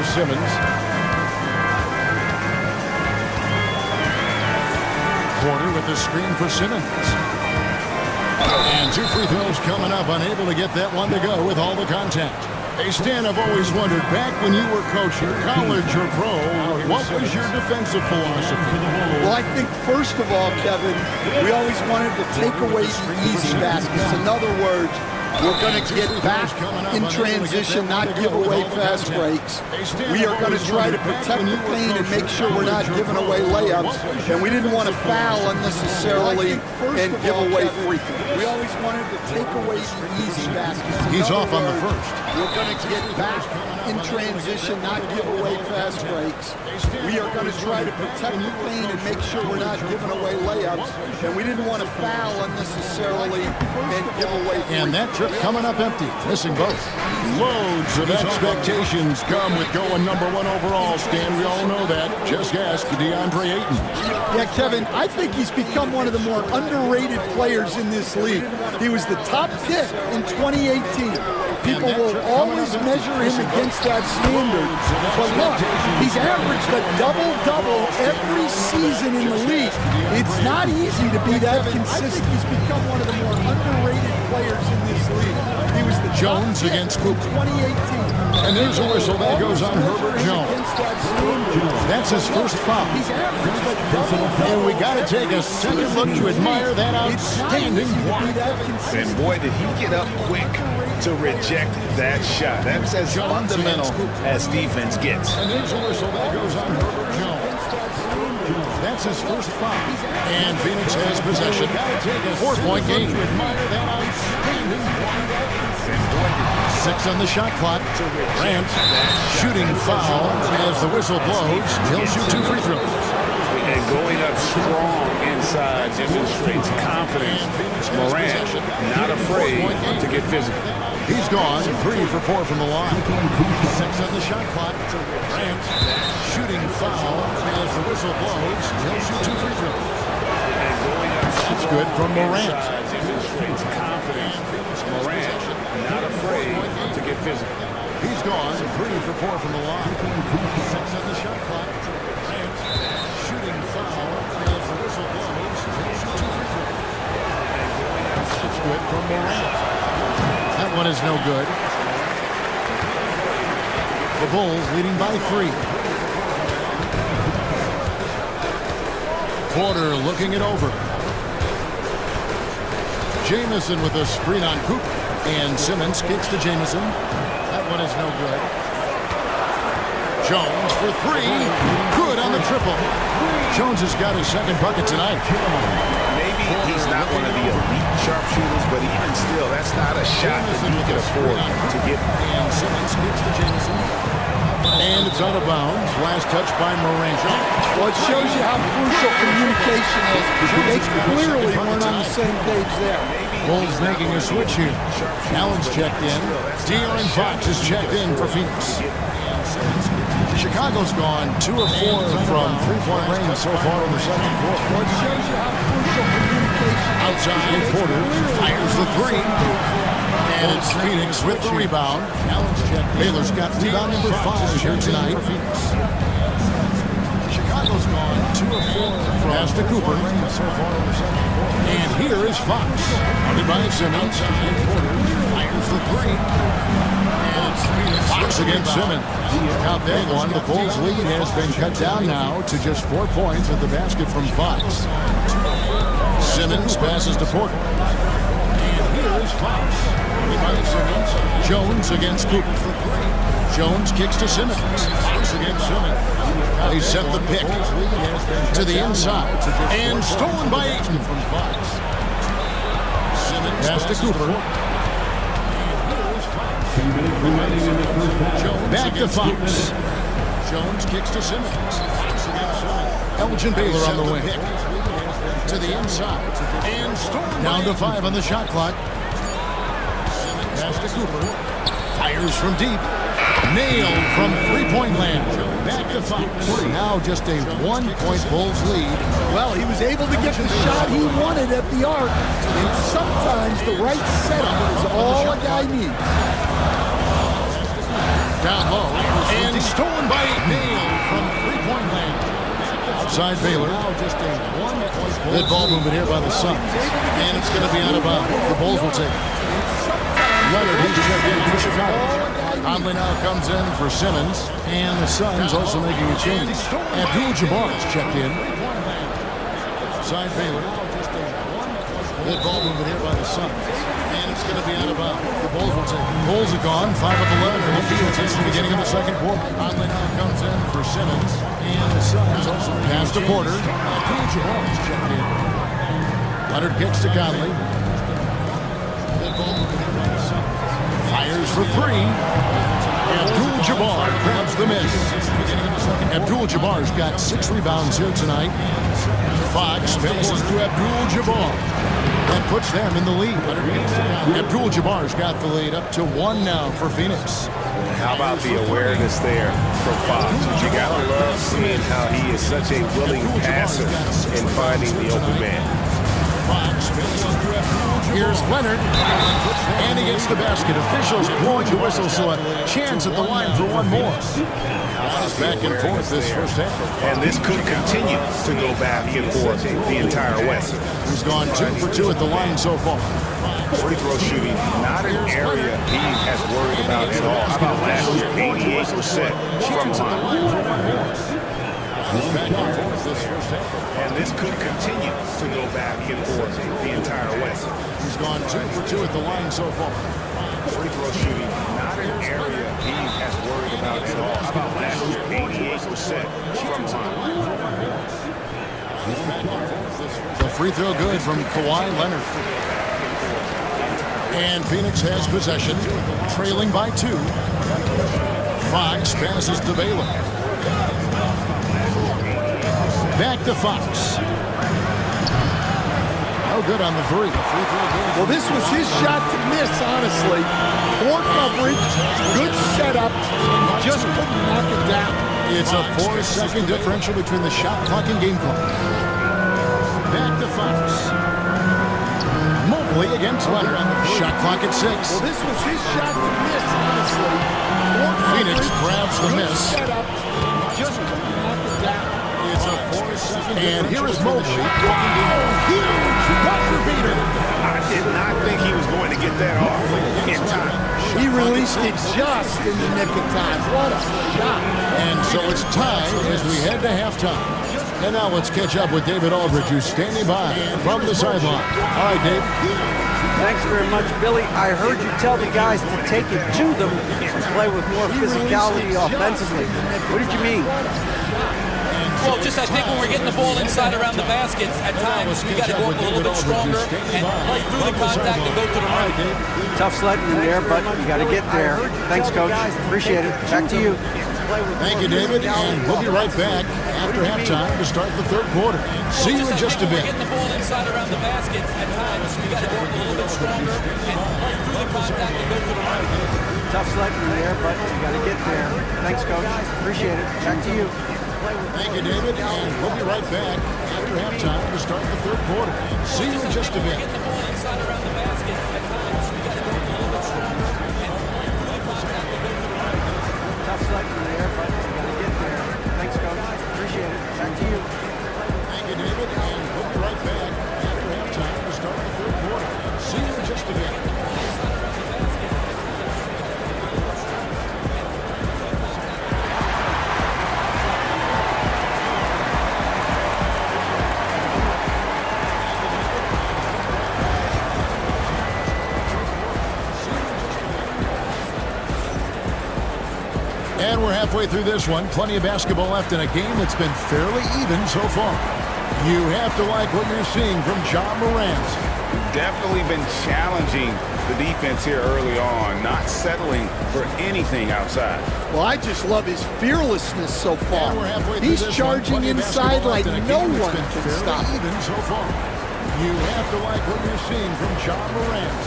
for Simmons. Porter with the screen for Simmons. And 2 free throws coming up, unable to get that one to go with all the contact. Hey, Stan, I've always wondered, back when you were coaching, college or pro, what was your defensive philosophy? Well, I think, first of all, Kevin, we always wanted to take away the easy baskets. In other words, we're going to get back in transition, not give away fast breaks. We are going to try to protect the paint and make sure we're not giving away layups. And we didn't want to foul unnecessarily and give away free throws. We always wanted to take away the easy baskets. He's off on the first. We're going to get back in transition, not give away fast breaks. We are going to try to protect the paint and make sure we're not giving away layups. And we didn't want to foul unnecessarily and give away free throws. And that trip coming up empty, missing both. Loads of expectations come with going number 1 overall, Stan. We all know that. Just ask DeAndre Ayton. Yeah, Kevin, I think he's become one of the more underrated players in this league. He was the top pick in 2018. People will always measure him against that standard. But look, he's averaged a double-double every season in the league. It's not easy to be that consistent. I think he's become one of the more underrated players in this league. He was the Jones against Cooper. 2018. And there's a whistle that goes on Herbert Jones. That's his first foul. And we got to take a second look to admire that outstanding block. And boy, did he get up quick to reject that shot. That's as fundamental as defense gets. And there's a whistle that goes on Herbert Jones. That's his first foul. And Phoenix has possession. 4-point game. 6 on the shot clock. Grant shooting foul as the whistle blows. He'll shoot 2 free throws. And going up strong inside demonstrates confidence. Morant not afraid to get physical. He's gone 3 for 4 from the line. 6 on the shot clock. Grant shooting foul as the whistle blows. He'll shoot 2 free throws. That's good from Morant. Demonstrates confidence. Morant not afraid to get physical. He's gone 3 for 4 from the line. 6 on the shot clock. Grant shooting foul as the whistle blows. He'll shoot 2 free throws. That's good from Morant. That one is no good. The Bulls leading by 3. Porter looking it over. Jamison with a screen on Cooper. And Simmons kicks to Jamison. That one is no good. Jones for 3. Good on the triple. Jones has got his second bucket tonight. Maybe he's not one of the elite sharpshooters, but even still, that's not a shot that you can afford to get. And Simmons kicks to Jamison. And it's out of bounds. Last touch by Morant. Well, it shows you how crucial communication is. They clearly weren't on the same page there. Bulls making a switch here. Allen's checked in. De'Aaron Fox is checked in for Phoenix. Chicago's gone 2 of 4 from 3-point range so far in the second quarter. Well, it shows you how crucial communication is. Outside, Porter fires the 3. And it's Phoenix with the rebound. Baylor's got rebound number 5 here tonight. Chicago's gone 2 of 4 from pass to Cooper. And here is Fox. Guarded by Simmons. Porter fires the 3. And it's Phoenix. Fox against Simmons. Count that one. The Bulls' lead has been cut down now to just 4 points at the basket from Fox. Simmons passes to Porter. And here is Fox. Jones against Cooper. Jones kicks to Simmons. Fox against Simmons. He set the pick to the inside. And stolen by Ayton from Fox. Simmons pass to Cooper. Back to Fox. Jones kicks to Simmons. Elgin Baylor on the wing. To the inside. And stolen down to 5 on the shot clock. Pass to Cooper. Fires from deep. Nailed from 3-point land. Back to Fox. Now just a 1-point Bulls lead. Well, he was able to get the shot he wanted at the arc. And sometimes the right setup is all a guy needs. Down low. And stolen by Nail from three-point land. Outside Baylor. Good ball movement here by the Suns. And it's going to be out of bounds. The Bulls will take it. Leonard, he's checked in for Chicago. Conley now comes in for Simmons. And the Suns also making a change. Abdul-Jabbar is checked in. Outside Baylor. Good ball movement here by the Suns. And it's going to be out of bounds. The Bulls will take it. Bulls are gone. 5 of 11 from the field since the beginning of the second quarter. Conley now comes in for Simmons. And the Suns also pass to Porter. Abdul-Jabbar is checked in. Leonard kicks to Conley. Good ball movement here by the Suns. Fires for three. Abdul-Jabbar grabs the miss. Abdul-Jabbar's got 6 rebounds here tonight. Fox passes to Abdul-Jabbar. That puts them in the lead. Abdul-Jabbar's got the lead up to 1 now for Phoenix. How about the awareness there from Fox? You gotta love seeing how he is such a willing passer in finding the open man. Here's Leonard, and he gets the basket. Officials blowing the whistle, so a chance at the line for one more. Back and forth this first half. And this could continue to go back and forth the entire way. He's gone 2 for 2 at the line so far. Free throw shooting, not an area he has worried about at all. How about last year, 88% from behind. Back and forth this first half. And this could continue to go back and forth the entire way. He's gone 2 for 2 at the line so far. Free throw shooting, not an area he has worried about at all. How about last year, 88% from behind. The free throw good from Kawhi Leonard. And Phoenix has possession, trailing by 2. Fox passes to Baylor. Back to Fox. No good on the three. Well, this was his shot to miss, honestly. Poor coverage, good setup, just couldn't knock it down. It's a 4-second differential between the shot clock and game clock. Back to Fox. Mobley against Leonard on the shot clock at 6. Well, this was his shot to miss, honestly. Poor Phoenix coverage, grabs the good miss. setup, just couldn't knock it down. It's a 4-second and here is Mobley. Huge buzzer beater. I did not think he was going to get that off in time. He released it just in the nick of time. What a shot. And so it's tied as we head to halftime. And now let's catch up with David Aldridge, who's standing by from the sideline. All right, Dave. Thanks very much, Billy. I heard you tell the guys to take it to them and play with more physicality offensively. What did you mean? Well, just I think when we're getting the ball inside around the basket, at times we got to go up a little bit stronger and play through the contact and go to the rim. Tough sledding in there, but you got to get there. Thanks, Coach. Appreciate it. Back to you. Thank you, David. And we'll be right back after halftime to start the third quarter. See you in just a bit. Getting the ball inside around the basket, at times we got to go up a little bit stronger and play through the contact and go to the rim. Tough sledding in there, but you got to get there. Thanks, Coach. Appreciate it. Back to you. Thank you, David. And we'll be right back after halftime to start the third quarter. See you in just a bit. Getting the ball inside around the basket, at times we got to go up a little bit stronger and play through the contact and go to the rim. Tough sledding in there, but you got to get there. Thanks, Coach. Appreciate it. Back to you. Thank you, David. And we'll be right back after halftime to start the third quarter. See you in just a bit. And we're halfway through this one. Plenty of basketball left in a game that's been fairly even so far. You have to like what you're seeing from Ja Morant. Definitely been challenging the defense here early on, not settling for anything outside. Well, I just love his fearlessness so far. And we're halfway through He's this charging one. Plenty of inside basketball like left in a no game that's one been can fairly stop him. even so far. You have to like what you're seeing from Ja Morant.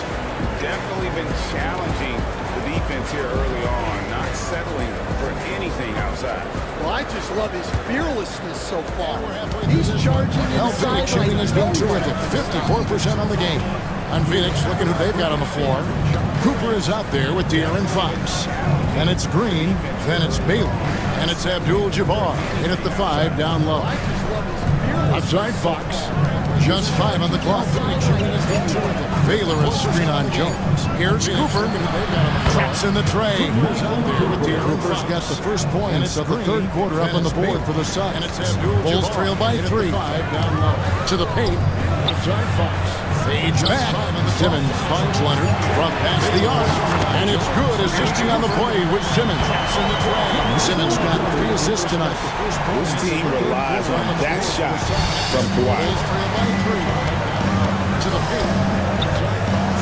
Definitely been challenging the defense here early on, not settling for anything outside. Well, I just love his fearlessness so far. He's charging inside Phoenix shooting like has no been one. terrific. 54% on the game. On Phoenix, look at who they've got on the floor. Cooper is out there with De'Aaron Fox. Then it's Green. Then it's Baylor. And it's Abdul-Jabbar in at the 5 down low. Outside Fox. Just 5 on the clock. Baylor is screen on Jones. Here's Cooper. Traps in the tray. Cooper's got the first points of the third quarter up on the board for the Suns. Bulls trail by 3. To the paint. Outside Fox. Fades back. Simmons finds Leonard from past the arc. And it's good, assisting on the play with Simmons. Simmons got 3 assists tonight. This team relies on that shot from Kawhi. To the paint.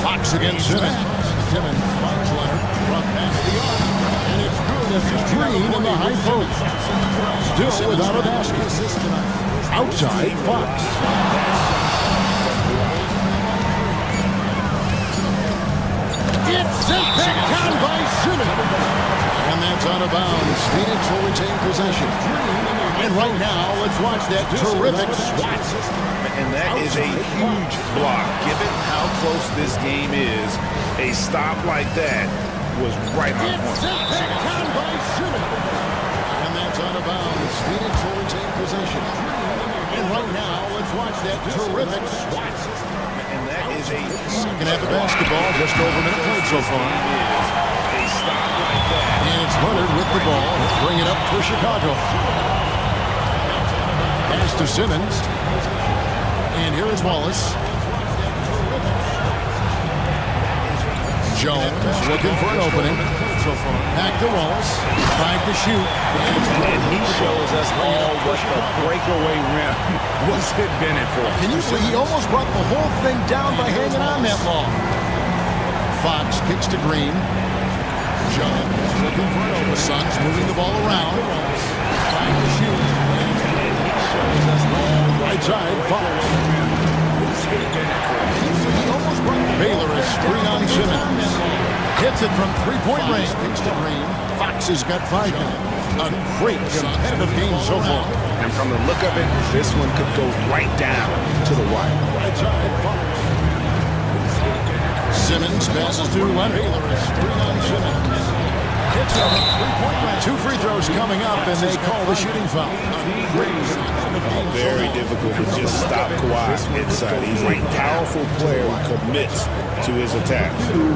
Fox against Simmons. Simmons finds Leonard from past the arc. And it's good as Green in the high post. Still without a basket. Outside Fox. It's sent back down by Simmons. And that's out of bounds. Phoenix will retain possession. And right now, let's watch that terrific swat. And that is a huge block. Given how close this game is, a stop like that was right on point. It's sent back down by Simmons. And that's out of bounds. Phoenix will retain possession. And right now, let's watch that terrific swat. And that is a second half of basketball, just over a minute played so far. A stop like that. And it's Leonard with the ball. Bring it up for Chicago. Pass to Simmons. And here is Wallace. Jones looking for an opening. Back to Wallace. 5 to shoot. And he shows us all what the breakaway rim was invented for. Can you see? He almost brought the whole thing down by hanging on that long. Fox kicks to Green. Jones looking for an opening. Suns moving the ball around. 5 to shoot. And he shows us all right side. Fox. Baylor is screen on Simmons. Hits it from three-point range. Kicks to Green. Fox has got 5 now. A great competitive game so far. And from the look of it, this one could go right down to the wire. Right side, Fox. Simmons passes to Leonard. Baylor is screen on Simmons. Hits it from three-point range. 2 free throws coming up, and they call the shooting foul. Very difficult to just stop Kawhi inside. He's a powerful player who commits to his attack.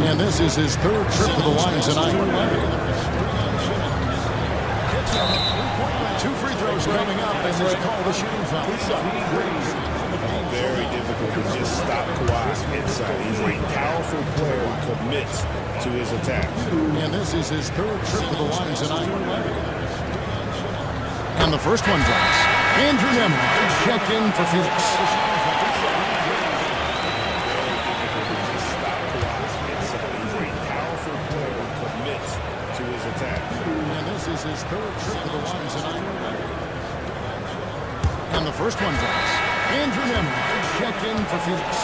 And this is his 3rd trip to the line tonight. 2 free throws coming up, and they call the shooting foul. Very difficult to just stop Kawhi inside. He's a powerful player who commits to his attack. And this is his 3rd trip to the line tonight. And the first one drops. Andrew Nemeth checked in for Phoenix. And this is his 3rd trip to the line tonight. And the first one drops. Andrew Nemeth checked in for Phoenix.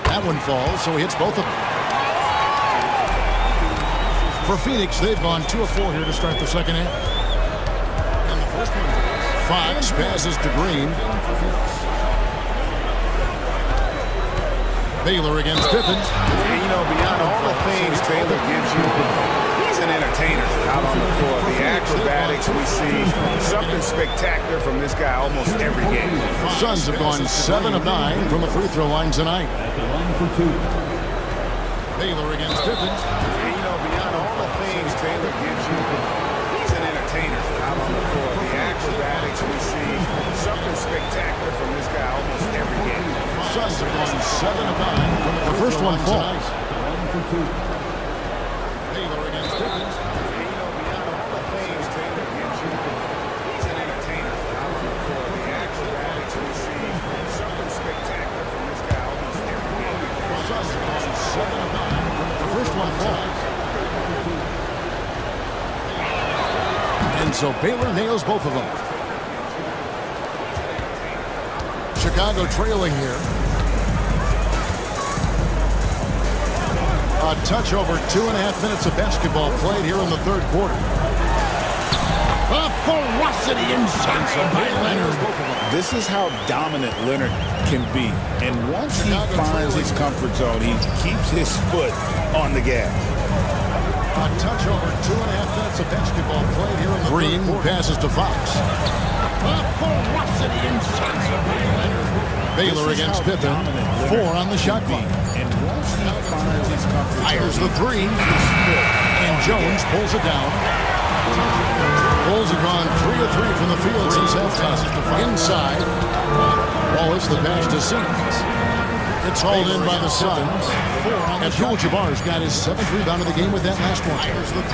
That one falls, so he hits both of them. For Phoenix, they've gone 2 of 4 here to start the second half. And the first one, Fox passes to Green. Baylor against Pippen. And, you know, beyond all the things Baylor gives you, he's an entertainer out on the floor. The acrobatics we see, something spectacular from this guy almost every game. Suns have gone 7 of 9 from the free throw line tonight. Baylor against Pippen. And, you know, beyond all the things Baylor gives you, he's an entertainer out on the floor. The acrobatics we see, something spectacular from this guy almost every game. Suns have gone 7 of 9 from the first one falls. Baylor against Pippen. And, you know, beyond all the things Baylor gives you, he's an entertainer out on the floor. The acrobatics we see, something spectacular from this guy almost every game. Suns have gone 7 of 9 from the first one falls. And so Baylor nails both of them. Chicago trailing here. A touch over 2.5 minutes of basketball played here in the third quarter. A ferocity inside by Leonard. This is how dominant Leonard can be. And once he finds his comfort zone, he keeps his foot on the gas. A touch over 2.5 minutes of basketball played here in the Green passes to Fox. A ferocity inside by Leonard. Baylor against Pippen. 4 on the shot clock. And once he finds his comfort zone, Fires the 3. And Jones pulls it down. Bulls have gone 3 of 3 from the field since halftime. Inside. Wallace, the pass to Simmons. It's hauled in by the Suns. Abdul-Jabbar's got his 7th rebound of the game with that last one. Fires the 3.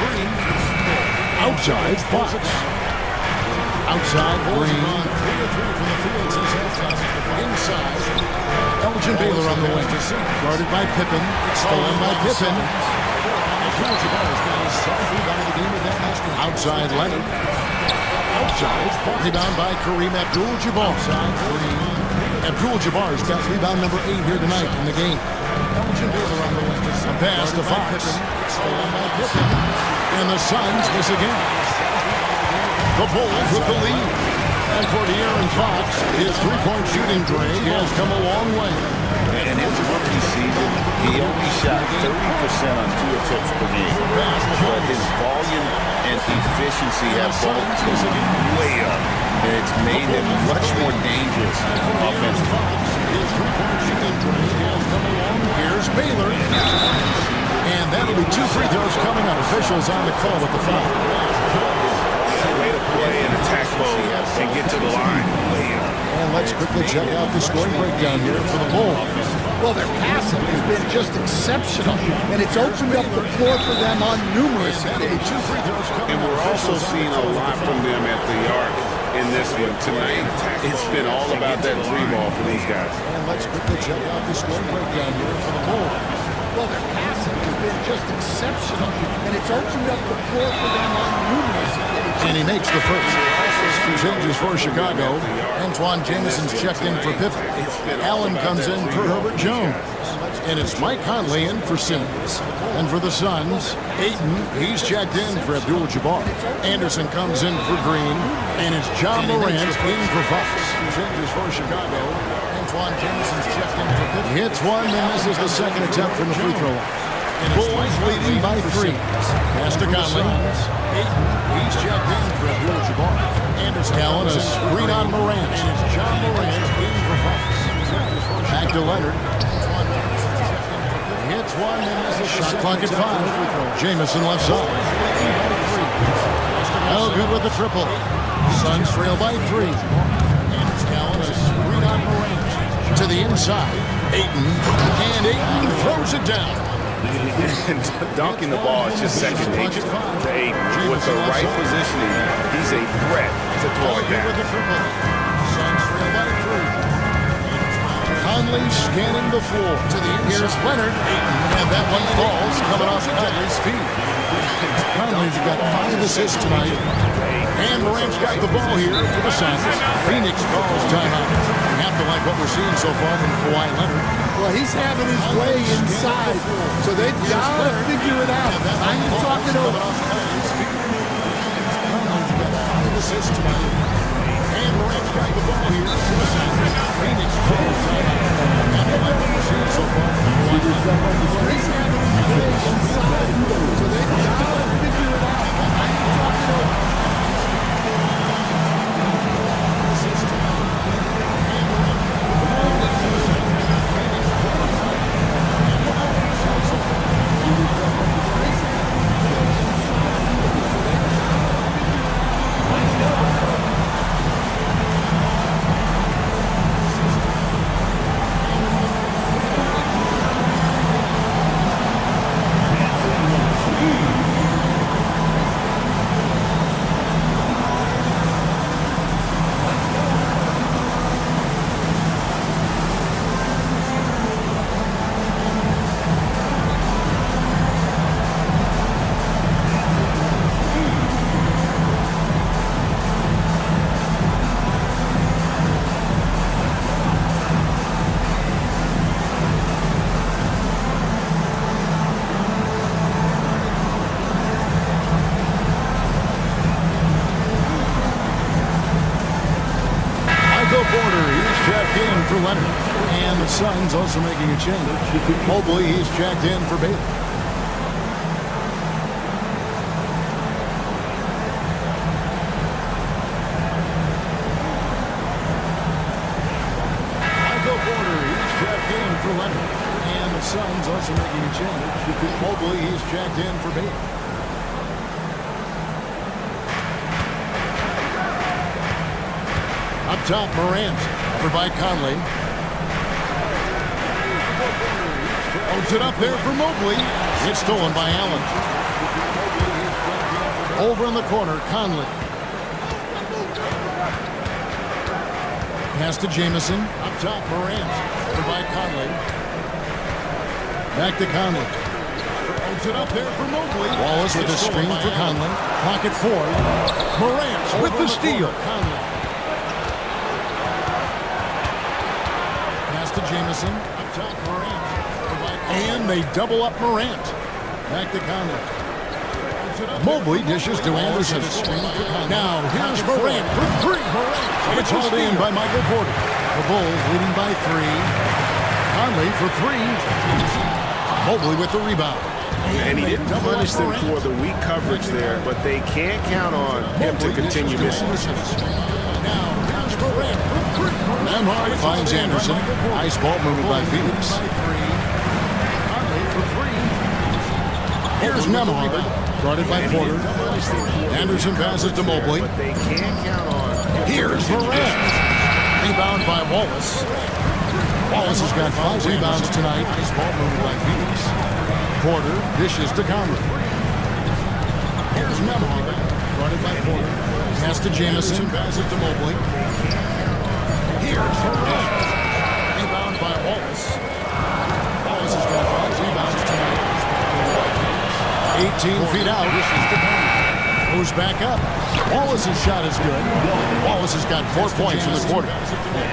Outside, Fox. Outside, Green. 3 of 3 from the field since halftime. Inside. Elgin Baylor on the wing. Guarded by Pippen. Stolen by Pippen. Abdul-Jabbar's got his 7th rebound of the game with that last one. Outside, Leonard. Outside, rebound by Kareem Abdul-Jabbar. Outside, Green. Abdul-Jabbar's got rebound number 8 here tonight in the game. Elgin Baylor on the wing. A pass to Fox. Stolen by Pippen. And the Suns miss again. The Bulls with the lead. And for De'Aaron Fox, his three-point shooting drain has come a long way. in his rookie season, he only shot 30% on 2 attempts per game. But his volume and efficiency have both way up, and it's made him much more dangerous offensively. Here's Baylor. And that'll be 2 free throws coming up. Officials on the call with the foul. Way to play in attack mode and get to the line. And let's quickly check out the scoring breakdown here for the Bulls. Well, their passing has been just exceptional, and it's opened up the floor for them on numerous occasions. And we're also seeing a lot from them at the arc in this one tonight. It's been all about that 3-ball for these guys. And let's quickly check out the scoring breakdown here for the Bulls. Well, their passing has been just exceptional, and it's opened up the floor for them on numerous occasions. And he makes the first. Two changes for Chicago. Antoine Jameson's checked in for Pippen. Allen comes in for Herbert Jones. And it's Mike Conley in for Simmons. And for the Suns, Ayton, he's checked in for Abdul-Jabbar. Anderson comes in for Green. And it's John Morant in for Fox. Two changes for Chicago. Antoine Jameson's checked in for Pippen. Hits one and misses the second attempt from the free throw line. Bulls leading by 3. Pass to Conley. Ayton, he's checked in for Abdul-Jabbar. Anderson, Allen, a screen on Morant. And it's John Morant in for Fox. Back to Leonard. Hits one and misses shot clock at 5. Jamison left side. No good with the triple. Suns trail by 3. And it's Allen, a screen on Morant. To the inside. Ayton. And Ayton throws it down. Dunking the ball is just second nature to Ayton. With the right positioning, he's a threat to throw it down. Conley scanning the floor to the inside. Here's Leonard. And that one falls coming off Conley's feet. Conley's got 5 assists tonight. And Morant's got the ball here for the Suns. Phoenix calls timeout. You have to like what we're seeing so far from Kawhi Leonard. Well, he's having his way inside, so they've got to figure it out. I'm talking over. Conley's got 5 assists tonight. And Morant's got the ball here for the Suns. Phoenix calls timeout. You have to like what we're seeing so far from Kawhi Leonard. He's having his way inside, so they've got to figure it out. I'm talking over. Suns also making a change. Mobley, he's checked in for Baylor. Michael Porter, he's checked in for Leonard. And the Suns also making a change. Mobley, he's checked in for Baylor. Up top, Morant, over by Conley. Holds it up there for Mobley. It's stolen by Allen. Over in the corner, Conley. Pass to Jamison. Up top, Morant, over by Conley. Back to Conley. Holds it up there for Mobley. Wallace with a screen for Conley. Pocket 4. Morant with the steal. Conley. To Jamison, up top Morant, and they double up Morant. Back to Conley. Mobley dishes to Anderson. Now here's Morant for 3. It's hauled in by Michael Porter. The Bulls leading by 3. Conley for 3. Mobley with the rebound. And he didn't punish them for the weak coverage there, but they can't count on him to continue missing. Now here's Morant for 3. Nemhard finds Anderson. Nice ball movement by Phoenix. Here's Nemhard. Guarded by Porter. Anderson passes to Mobley. Here's Morant. Rebound by Wallace. Wallace has got 5 rebounds tonight. Nice ball movement by Phoenix. Porter dishes to Conley. Here's Nemhard. Guarded by Porter. Pass to Jamison. Passes to Mobley. Here's Morant. Rebound by Wallace. Wallace has got 5 rebounds tonight. 18 feet out. Moves back up. Wallace's shot is good. Wallace has got 4 points in the quarter.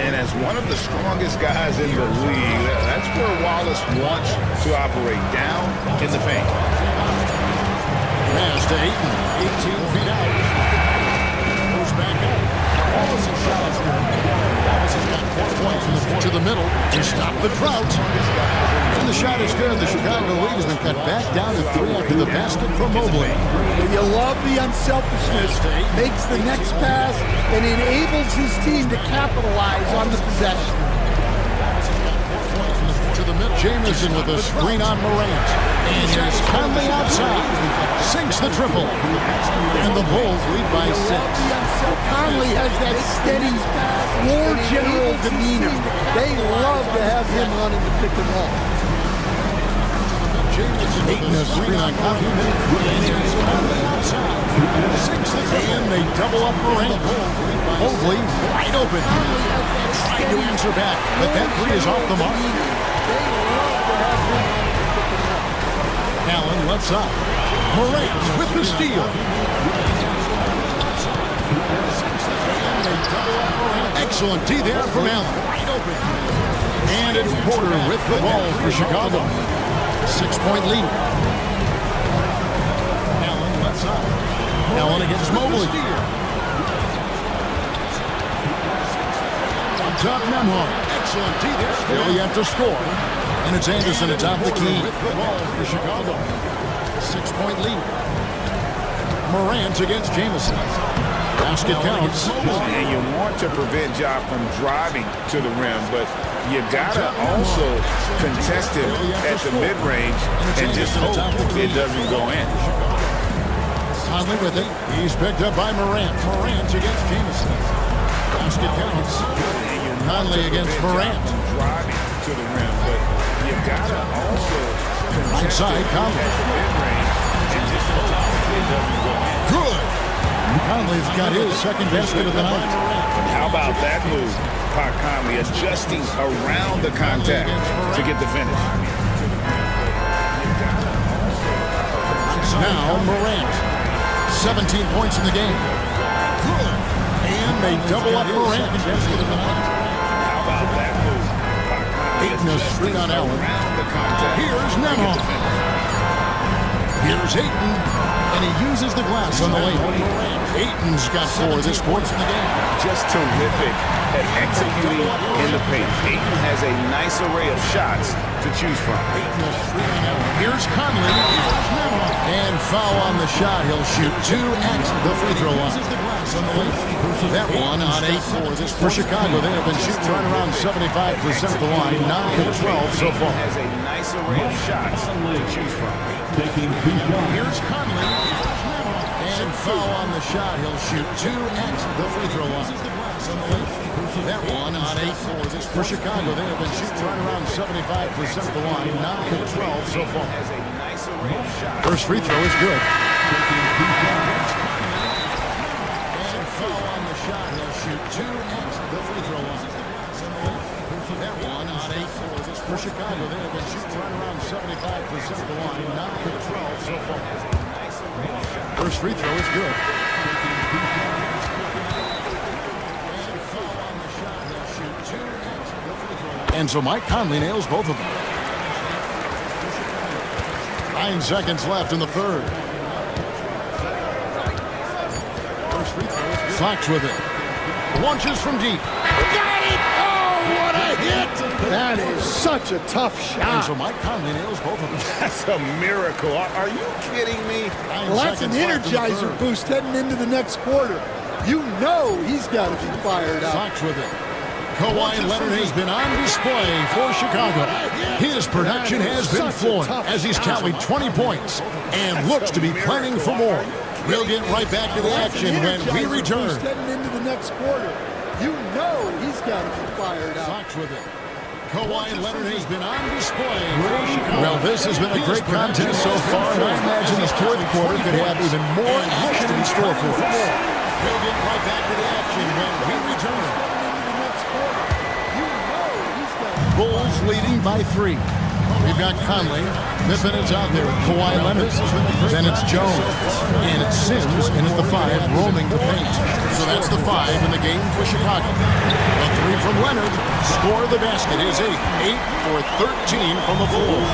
And as one of the strongest guys in the league, that's where Wallace wants to operate, down in the paint. Pass to Ayton. 18 feet out. Moves back up. Wallace's shot is good. Wallace has got 4 points in the quarter. To the middle to stop the drought. And the shot is good. The Chicago lead has been cut back down to 3 after the basket from Mobley. You love the unselfishness. Makes the next pass and enables his team to capitalize on the possession. To the middle. Jamison with a screen on Morant. And here's Conley outside. Sinks the triple. And the Bulls lead by 6. Conley has that steady floor general demeanor. They love to have him running the pick and roll. Ayton a screen on Conley. And here's Conley outside. And they double up Morant. Mobley wide open. Tried to answer back, but that 3 is off the mark. Allen left side. Morant with the steal. Excellent D there from Allen. Wide open. And it's Porter with the ball for Chicago. 6-point lead. Allen left side. Allen against Mobley. On top, Nemhard. Excellent D there. Still yet to score. And it's Anderson atop the key. With the ball for Chicago. 6-point lead. Morant against Jamison. Basket counts. And you want to prevent Ja from driving to the rim, but you gotta also contest him at the mid-range and just hope it doesn't go in. Conley with it. He's picked up by Morant. Morant against Jamison. Basket counts. Conley against Morant. Driving to the rim, but you gotta also contest him Conley. at the mid-range and just hope it doesn't go in. Good. Conley's got his second basket of the night. How about that move? Pat Conley adjusting around the contact to get the finish. Now Morant. 17 points in the game. Good. And they double up Morant. How about that move? Ayton a screen on Allen. Here's Nemhard. Here's Ayton, and he uses the glass on the layup. Ayton's got 4 this quarter in the game. Just terrific at executing in the paint. Ayton has a nice array of shots to choose from. Here's Conley, and foul on the shot. He'll shoot 2 at the free throw line. That one on 8 for Chicago. They have been shooting right around 75% of the line, 9 of 12 so far. Has a nice array of shots to choose from. Here's Conley, and foul on the shot. He'll shoot 2 at the free throw line. That one on 8 for Chicago. They have been shooting right around 75% of the line, 9 of 12 so far. First free throw is good. And foul on the shot. He'll shoot 2 at the free throw line. That one on 8 for Chicago. They have been shooting right around 75% of the line, 9 of 12 so far. First free throw is good. And so Mike Conley nails both of them. 9 seconds left in the third. First free throw. Fox with it. Launches from deep. Got it! Oh, what a hit! That is such a tough And shot. so Mike Conley nails both of them. That's a miracle. Are you kidding me? Well, that's an energizer boost heading into the next quarter. You know he's got to be fired up. Fox with it. Kawhi Leonard has been on display for Chicago. His production has been flowing as he's tallied 20 points and looks to be planning for more. We'll get right back to the action when we return. Heading into the next quarter. You know he's got to be fired up. Fox with it. Kawhi Leonard has been on display for Chicago. Well, this has been a great contest so far, and I imagine this fourth quarter could have even more action in store for us. We'll get right back to the action when we return. Bulls leading by 3. We've got Conley. Pippen is out there with Kawhi Leonard. Then it's Jones. And it's Sims, and it's the 5 roaming the paint. So that's the 5 in the game for Chicago. A 3 from Leonard. Score of the basket is 8. 8 for 13 from the Bulls.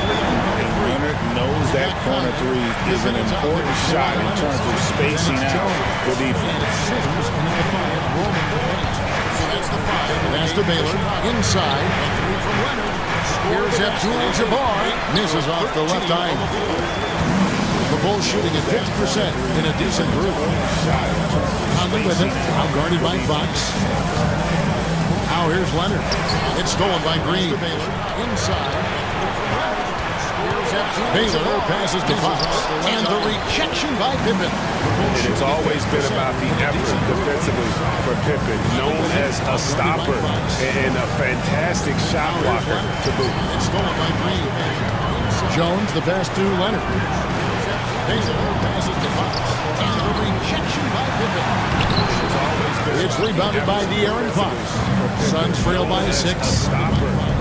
Leonard knows that corner 3 is an important shot in terms of spacing out the defense. Sims, and it's the 5 roaming the paint. So that's the 5. Pass to Baylor. Inside. A 3 from Leonard. Here's Abdul-Jabbar. Misses off the left eye. The Bulls shooting at 50% in a decent group. Conley with it. Out guarded by Fox. Now here's Leonard. It's stolen by Green. Inside. Baylor passes to Fox. And the rejection by Pippen. And it's always been about the effort defensively for Pippen, known as a stopper and a fantastic shot blocker to boot. It's stolen by Green. Jones, the pass to Leonard. Baylor passes to Fox. And the rejection by Pippen. It's rebounded by De'Aaron Fox. Suns trail by 6.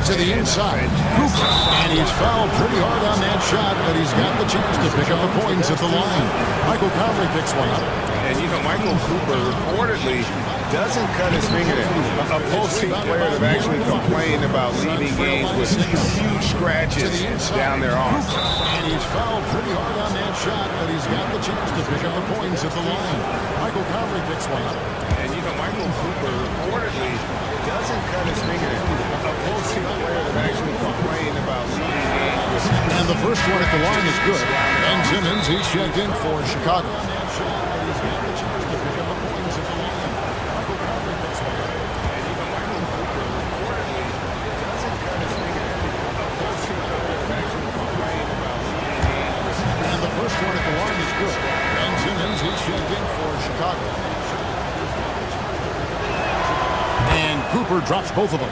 To the inside. Cooper. And he's fouled pretty hard on that shot, but he's got the chance to pick up the points at the line. Michael Conley picks one up. And you know, Michael Cooper reportedly doesn't cut his fingernails. Opposing players have actually complained about leaving games with huge scratches down their arms. And he's fouled pretty hard on that shot, but he's got the chance to pick up the points at the line. Michael Conley picks one up. And you know, Michael Cooper reportedly doesn't cut his fingernails. Opposing players have actually complained about leaving games with. And the first one at the line is good. And Simmons, he's checked in for Chicago. And the first one at the line is good. And Simmons, he's checked in for Chicago. And Cooper drops both of them.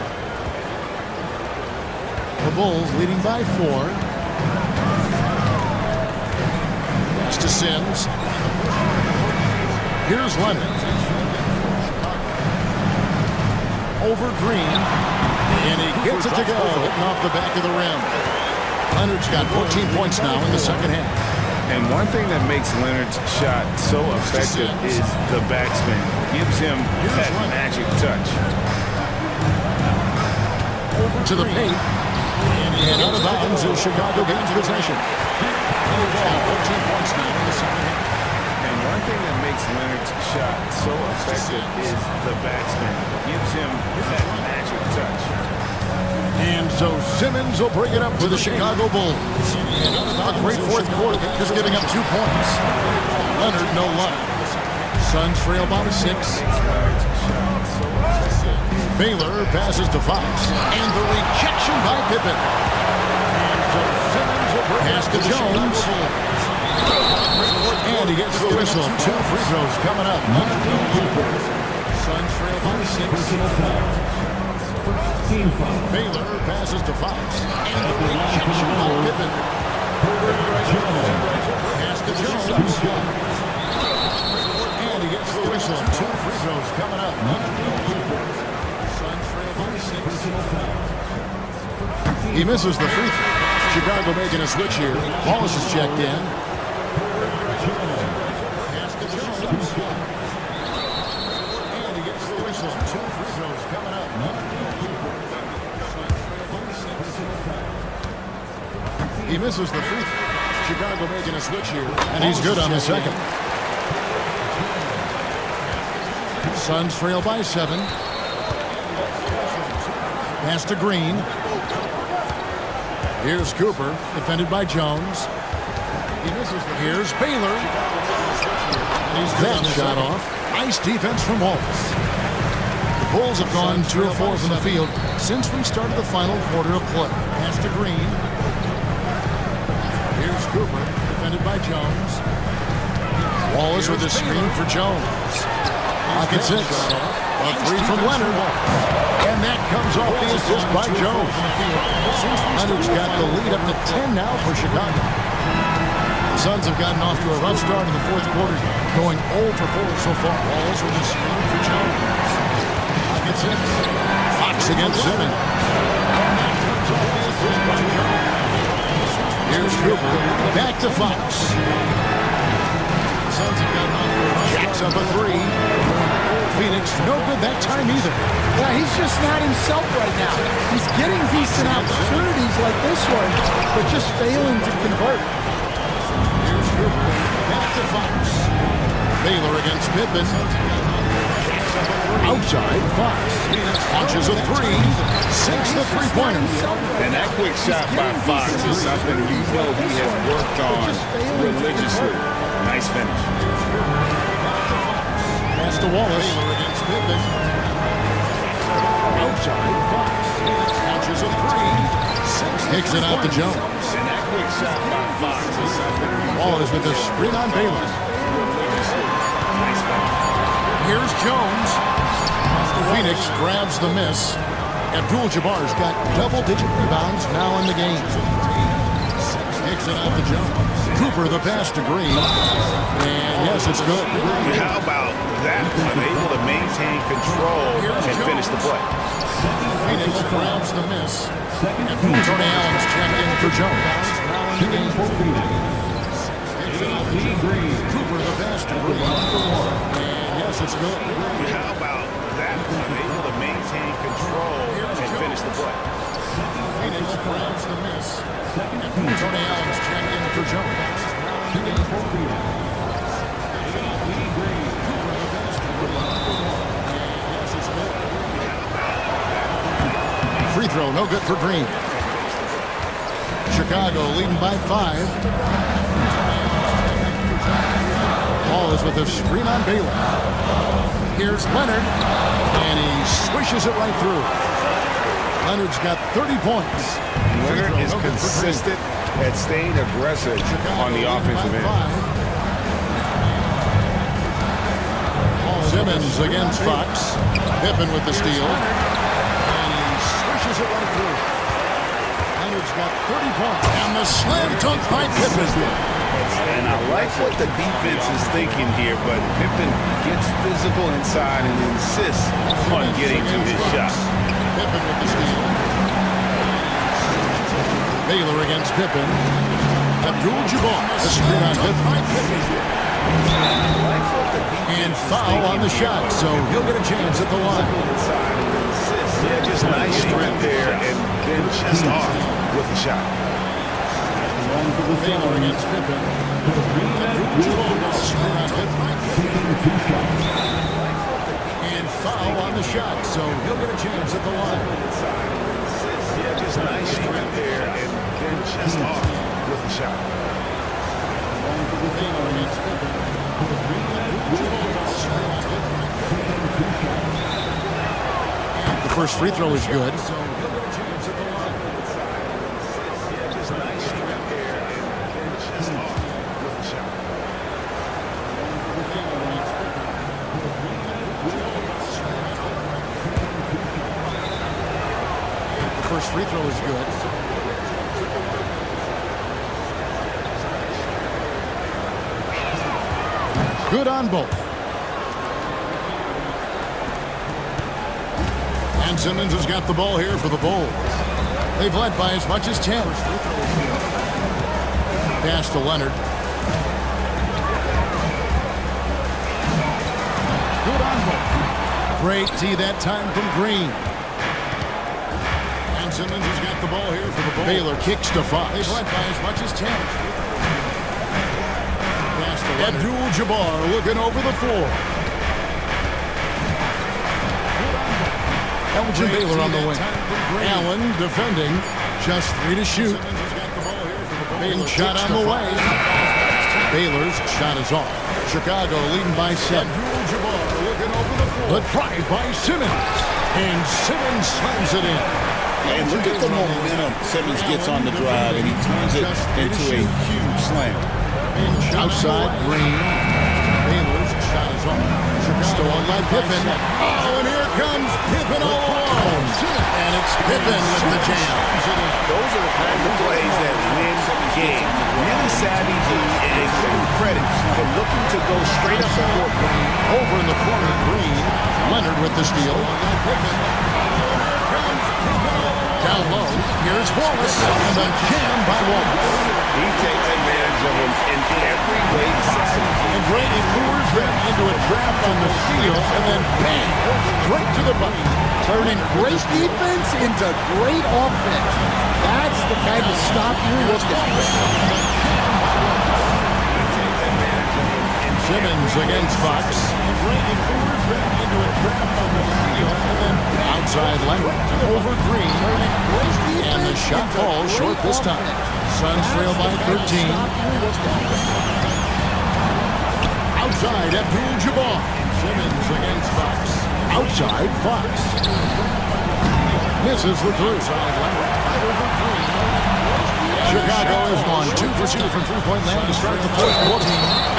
The Bulls leading by 4. Pass to Sims. Here's Leonard. Over Green. And he gets it to go. Hitting off the back of the rim. Leonard's got 14 points now in the second half. And one thing that makes Leonard's shot so effective is the backspin. Gives him that magic touch. Over to the paint. And out of bounds as Chicago gains possession. 14 points now in the second half. And one thing that makes Leonard's shot so effective is the backspin. It gives him that magic touch. And so Simmons will bring it up for the Chicago Bulls. A great fourth quarter, just giving up 2 points. Leonard, no luck. Suns trail by 6. Baylor passes to Fox. And the rejection by Pippen. And so Simmons will bring pass to Jones. And he gets the whistle. 2 free throws coming up. Suns trail by 6. Baylor passes to Fox. And the rejection by Pippen. Pass to Jones. And he gets the whistle. 2 free throws coming up. Suns trail by 6. He misses the free throw. Chicago making a switch here. Wallace is checked in. Pass to Jones. And he gets the whistle. 2 free throws coming up. He misses the free throw. Chicago making a switch here, and he's good on the second. Suns trail by 7. Pass to Green. Here's Cooper, defended by Jones. He misses the. Here's Baylor. And he's that shot off. Nice defense from Wallace. The Bulls have gone 2 of 4 from the field since we started the final quarter of play. Pass to Green. Here's Cooper, defended by Jones. Wallace with a screen for Jones. Pocket 6. A 3 from Leonard. And that comes off the assist by Jones. Leonard's got the lead up to 10 now for Chicago. The Suns have gotten off to a rough start in the fourth quarter, going 0 for 4 so far. Wallace with a screen for Jones. Pocket 6. Fox against Simmons. Here's Cooper. Back to Fox. The Suns have gotten off to a rough. Jacks up a 3. Phoenix, no good that time either. Yeah, he's just not himself right now. He's getting decent opportunities like this one, but just failing to convert. Here's Cooper. Back to Fox. Baylor against Pippen. Outside, Fox. Launches a 3. Sinks the three-pointer. And that quick shot by Fox is something you know he has worked on religiously. Nice finish. Pass to Wallace. Baylor against Pippen. Outside, Fox. Launches a 3. Takes it out to Jones. And that quick shot by Fox is something Wallace with a screen on Baylor. nice finish. Here's Jones. Phoenix grabs the miss. Abdul-Jabbar's got double-digit rebounds now in the game. Takes it out to Jones. Cooper the pass to Green. And yes, it's good. How about that one? Able to maintain control and finish the play. Phoenix grabs the miss. Tony Allen's checked in for Jones. Cooper the pass to Green. And yes, it's good. How about that one? Able to maintain control and finish the play. Phoenix grabs the miss. Tony Allen's checked in for Jones. Free throw, no good for Green. Chicago leading by 5. Ball is with a screen on Baylor. Here's Leonard, and he swishes it right through. Leonard's got 30 points. Leonard is consistent at staying aggressive on the offensive end. Simmons against Fox. Pippen with the steal. And he swishes it right through. Leonard's got 30 points. And the slam dunk by Pippen. And I like what the defense is thinking here, but Pippen gets physical inside and insists on getting to his shot. Pippen with the steal. Baylor against Pippen. Abdul-Jabbar. The screen on Pippen. And foul on the shot, so he'll get a chance at the line. Yeah, just nice strength there, and then just off with the shot. Baylor against Pippen. And foul on the shot, so he'll get a chance at the line. Yeah, just nice strength there, and then just off with the shot. Baylor against Pippen. The first free throw is good. So he'll get a chance at the line. Yeah, just nice strength there, and then just off with the shot. The first free throw is good. Good on both. And Simmons has got the ball here for the Bulls. They've led by as much as 10. Pass to Leonard. Good on both. Great tee that time from Green. And Simmons has got the ball here for the Bulls. Baylor kicks to Fox. They've led by as much as 10. Pass to Leonard. Abdul-Jabbar looking over the floor. Elgin Baylor on the wing. Allen defending. Just 3 to shoot. Baylor shot on the way. Baylor's shot is off. Chicago leading by 7. The drive by Simmons. And Simmons slams it in. And look at the momentum Simmons gets on the drive, and he turns it into a huge slam. Outside, Green. Baylor's shot is off. Stolen by Pippen. Oh, and here comes Pippen all alone. And it's Pippen with the jam. Those are the kinds of plays that win games. Really savvy D, and they give him credit for looking to go straight up the court. Over in the corner, Green. Leonard with the steal. Down low, here's Wallace. And a jam by Wallace. He takes advantage of him in every way possible. And Brady lures them into a trap on the steal, and then bang, straight to the bucket. Turning great defense into great offense. That's the kind of stop you're looking for. Simmons against Fox. Outside Leonard over Green. And the shot falls short this time. Suns trail by 13. Outside Abdul-Jabbar. Simmons against Fox. Outside Fox. Misses the three. Chicago has won 2 for 2 from three-point land to start the fourth quarter.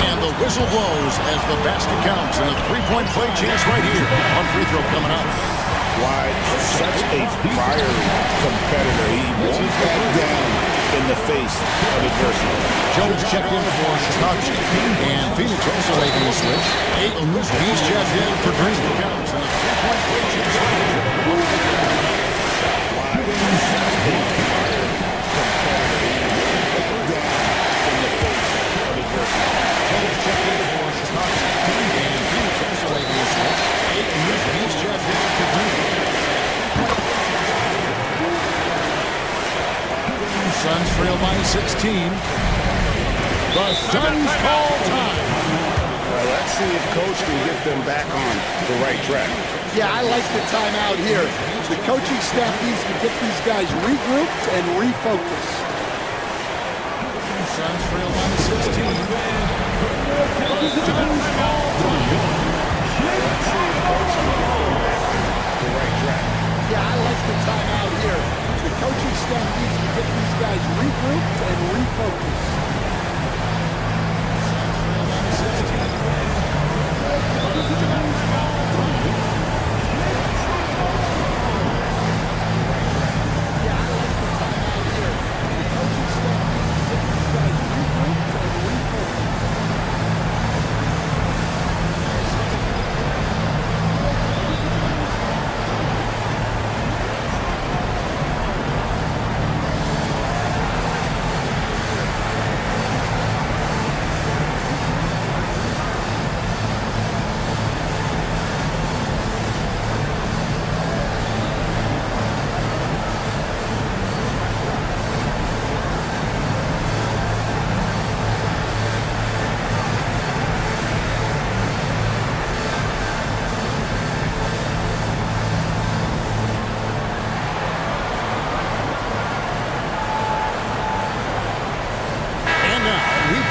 And the whistle blows as the basket counts. And a three-point play chance right here on free throw coming up. Why, such a fiery competitor. He won't back down in the face of adversity. Jones checked in for Chicago. And Phoenix also making a switch. He's checked in for Green. Counts and a three-point play chance right here. Suns trail by 16. The Suns call time. Well, let's see if Coach can get them back on the right track. Yeah, I like the timeout here. The coaching staff needs to get these guys regrouped and refocused. Suns trail by 16. The Suns call time. The right track. Yeah, I like the timeout here. The coaching staff needs to get these guys regrouped and refocused.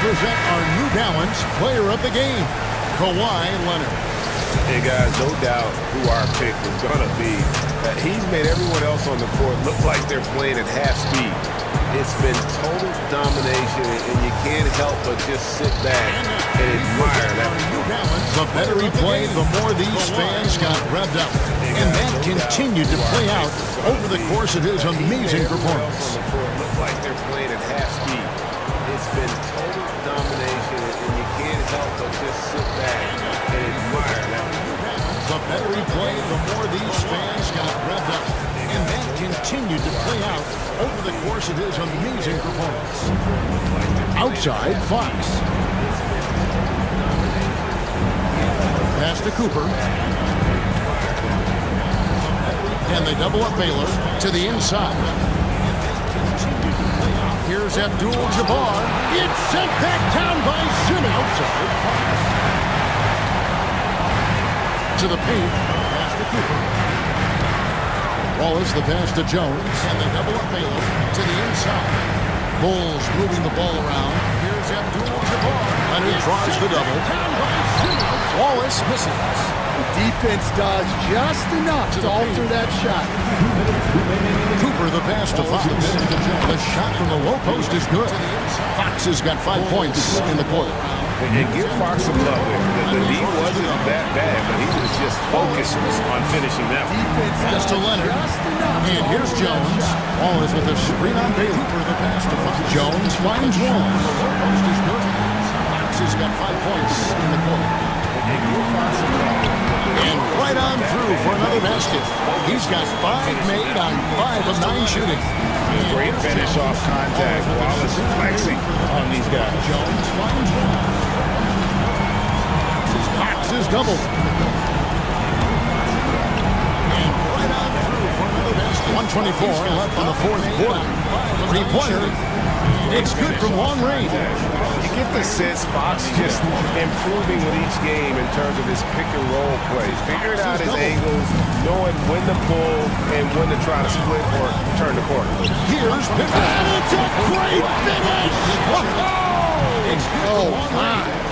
present our New Balance Player of the Game, Kawhi Leonard. Hey, guys, no doubt who our pick was going to be. He's made everyone else on the court look like they're playing at half speed. It's been total domination, and you can't help but just sit back and admire that. The better he played, the more these fans got revved up. And that continued to play out over the course of his amazing performance. Look like they're playing at half speed. It's been total domination, and you can't help but just sit back and admire that. The better he played, the more these fans got revved up. And that continued to play out over the course of his amazing performance. Outside, Fox. Pass to Cooper. And they double up Baylor to the inside. Here's Abdul-Jabbar. It's sent back down by Simmons. To the paint. Pass to Cooper. Wallace, the pass to Jones. And they double up Baylor to the inside. Bulls moving the ball around. Here's Abdul-Jabbar. Leonard tries the double. Wallace misses. The defense does just enough to alter that shot. Cooper, the pass to Fox. The shot from the low post is good. Fox has got 5 points in the quarter. And give Fox some love there. The D wasn't that bad, but he was just focused on finishing that one. Pass to Leonard. And here's Jones. Wallace with a screen on Baylor. Cooper, the pass to Fox. Jones finds one. The low post is good. Fox has got 5 points in the quarter. And right on through for another basket. He's got 5 made on 5 of 9 shooting. Great finish off contact. Wallace flexing on these guys. Jones finds one. Fox is doubled. And right on through for another basket. 124 left in the fourth quarter. Three-pointer. It's good from long range. You get the sense Fox just improving with each game in terms of his pick-and-roll plays. Figuring out his angles, knowing when to pull and when to try to split or turn the corner. Here's Pippen. And it's a great finish! Oh, my.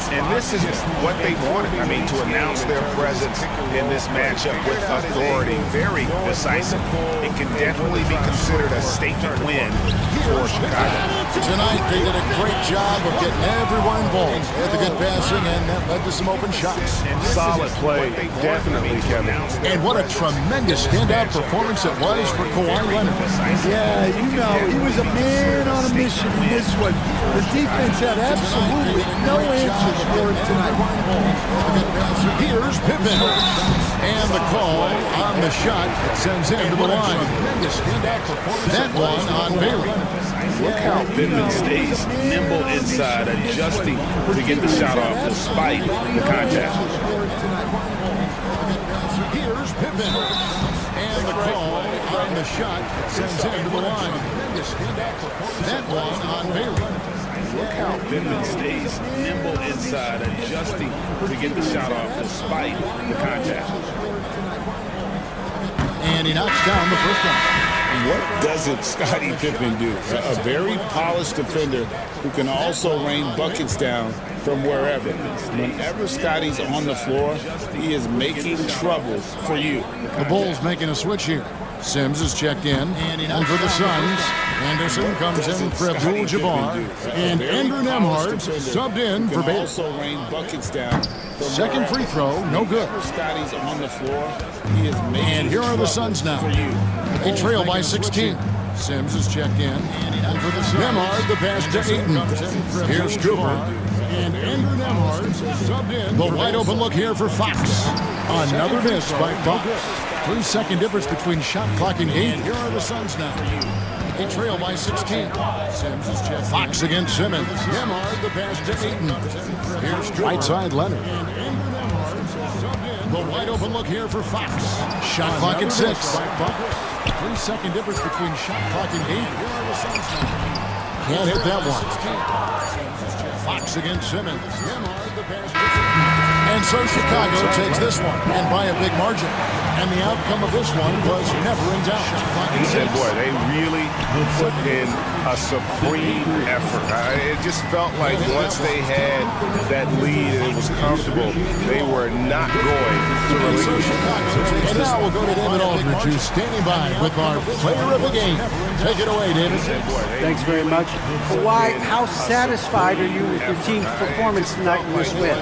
And this is what they wanted. I mean, to announce their presence in this matchup with authority. Very decisive. It can definitely be considered a statement win for Chicago. Tonight, they did a great job of getting everyone involved. They had the good passing, and that led to some open shots. Solid play, definitely, Kevin. And what a tremendous standout performance it was for Kawhi Leonard. Yeah, you know, he was a man on a mission in this one. The defense had absolutely no answers for him tonight. Here's Pippen. And the call on the shot sends him to the line. That one on Baylor. Look how Pippen stays nimble inside, adjusting to get the shot off despite the contact. Here's Pippen. And the call on the shot sends him to the line. That one on Baylor. Look how Pippen stays nimble inside, adjusting to get the shot off despite the contact. And he knocks down the first one. What doesn't Scottie Pippen do? A very polished defender who can also rain buckets down from wherever. Whenever Scottie's on the floor, he is making trouble for you. The Bulls making a switch here. Sims is checked in. And for the Suns, Anderson comes in for Abdul-Jabbar. And Andrew Nembhard subbed in for Baylor. Also rain buckets down. Second free throw, no good. Scottie's on the floor, he is making And here are the Suns now. They trail by 16. Sims is checked in. And for the Suns, Nembhard, the pass to Ayton. Here's Cooper. And Andrew Nembhard subbed in. The wide open look here for Fox. Another miss by Fox. 3-second difference between shot clock and game. Here are the Suns now. They trail by 16. Sims is checked. Fox against Simmons. Nembhard, the pass to Ayton. Here's Cooper. Right side Leonard. The wide open look here for Fox. Shot clock at 6. 3-second difference between shot clock and game. Here are the Suns now. Can't hit that one. Fox against Simmons. And so Chicago takes this one, and by a big margin. And the outcome of this one was never in doubt. He said, boy, they really put in a supreme effort. It just felt like once they had that lead and it was comfortable, they were not going to relinquish it. And now we'll go to David Aldridge, who's standing by with our player of the game. Take it away, David. Thanks very much. Kawhi, how satisfied are you with your team's performance tonight in this win?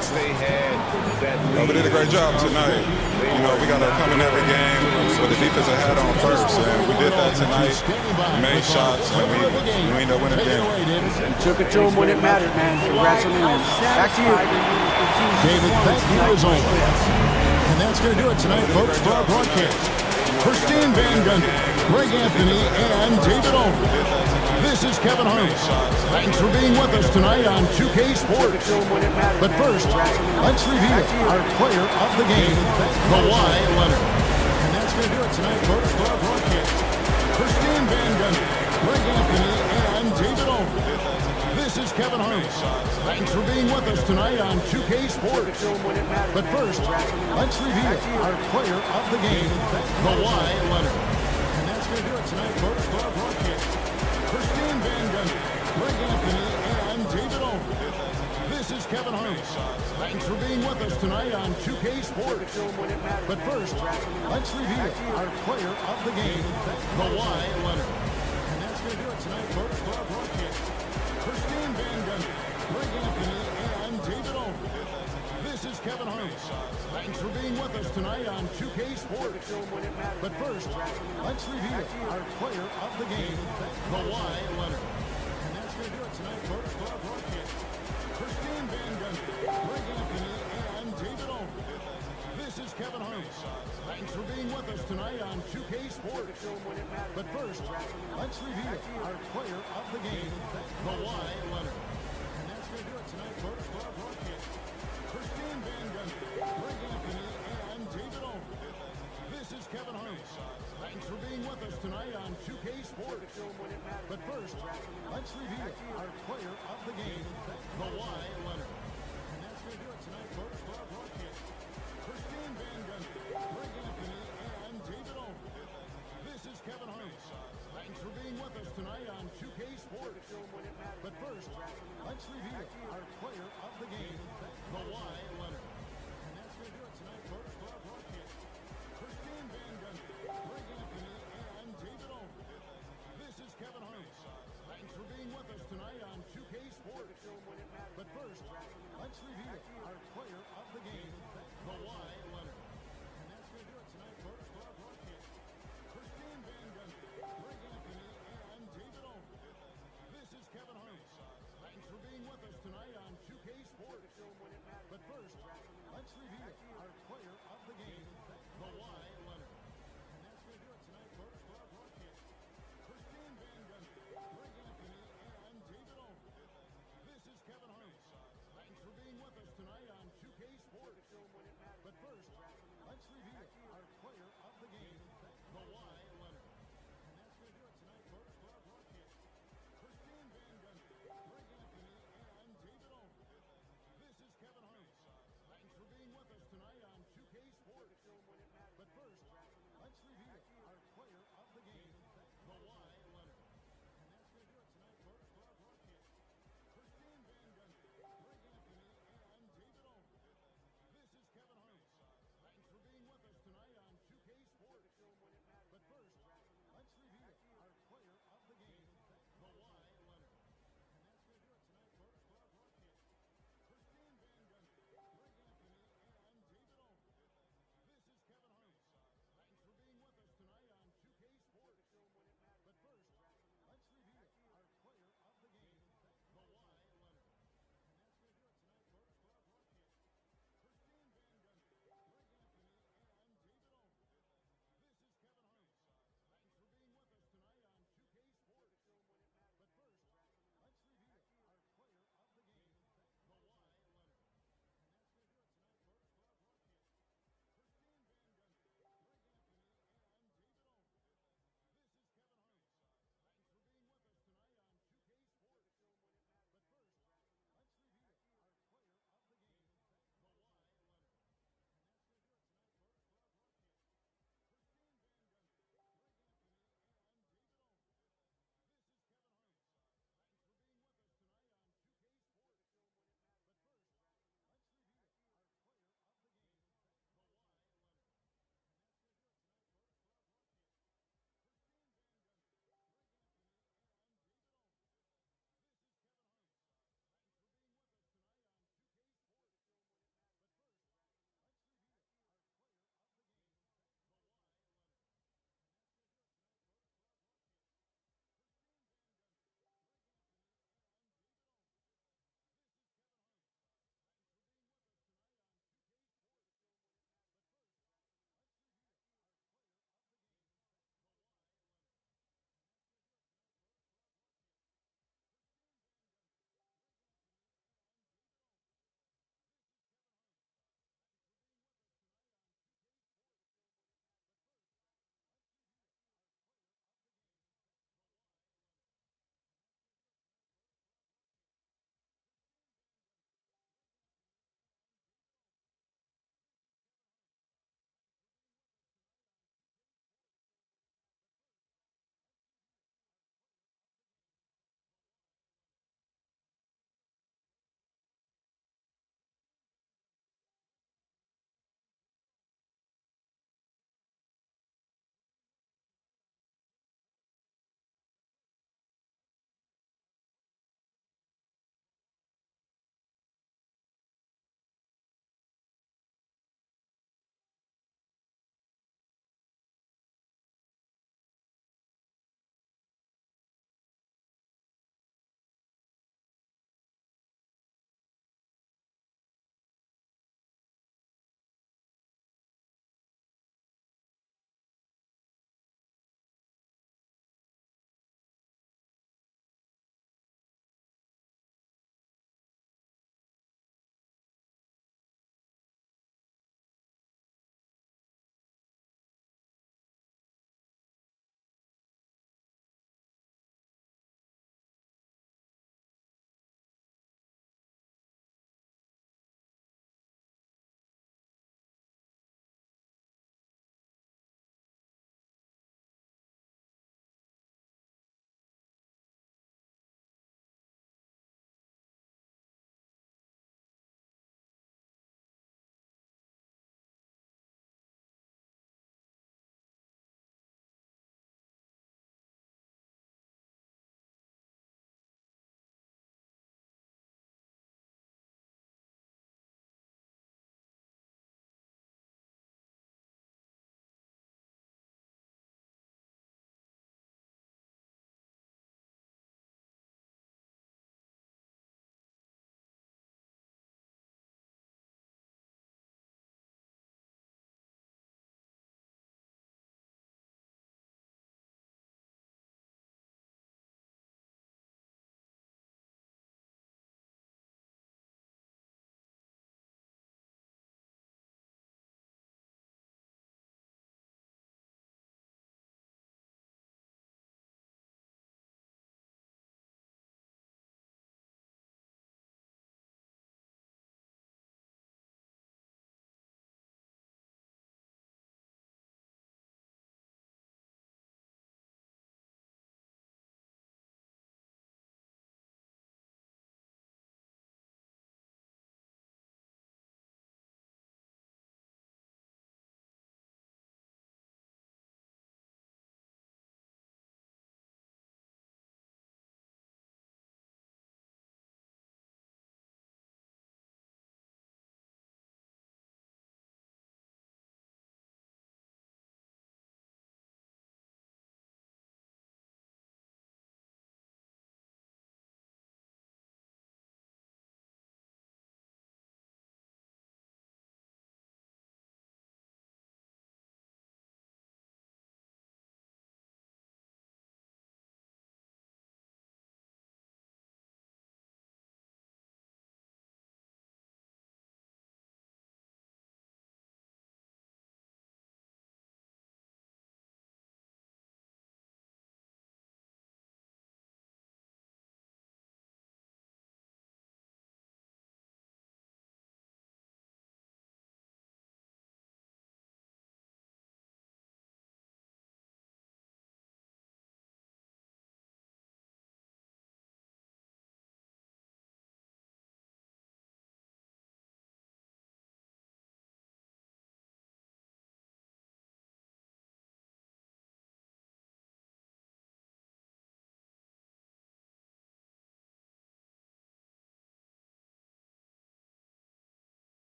We did a great job tonight. You know, we got to come in every game with the defensive hat on first, and we did that tonight. We made shots, and we ended up winning the game. You took it to them when it mattered, man. Congrats on the win. Back to you. David, thank you as always. And that's going to do it tonight, folks, for our broadcast. For Stan Van Gundy, Greg Anthony, and David Aldridge, this is Kevin Harlan. Thanks for being with us tonight on 2K Sports. But first, let's review our player of the game, Kawhi Leonard. And that's going to do it tonight, folks, for our broadcast. For Stan Van Gundy, Greg Anthony, and David Aldridge, this is Kevin Harlan. Thanks for being with us tonight on 2K Sports. But first, let's review our player of the game, Kawhi Leonard. And that's going to do it tonight, folks, for our broadcast. For Stan Van Gundy, Greg Anthony, and David Aldridge, this is Kevin Harlan. Thanks for being with us tonight on 2K Sports. But first, let's review our player of the game, Kawhi Leonard. And that's going to do it tonight, folks, for our broadcast. For Stan Van Gundy, Greg Anthony, and David Aldridge, this is Kevin Harlan. Thanks for being with us tonight on 2K Sports. But first, let's review our player of the game, Kawhi Leonard. And that's going to do it tonight, folks, for our broadcast. For Stan Van Gundy, Greg Anthony, and David Aldridge, this is Kevin Harlan. Thanks for being with us tonight on 2K Sports. But first, let's review our player of the game, Kawhi Leonard. And that's going to do it tonight, folks, for our broadcast. For Stan Van Gundy, Greg Anthony, and David Aldridge, this is Kevin Harlan. Thanks for being with us tonight on 2K Sports. But first, let's review our player of the game, Kawhi Leonard. And that's going to do it tonight, folks, for our broadcast. For Stan Van Gundy, Greg Anthony, and David Aldridge, this is Kevin Harlan. Thanks for being with us tonight on 2K Sports. But first, let's review our player of the game, Kawhi Leonard. And that's going to do it tonight, folks, for our broadcast. For Stan Van Gundy, Greg Anthony, and David Aldridge, this is Kevin Harlan. Thanks for being with us tonight on 2K Sports. But first, let's review our player of the game, Kawhi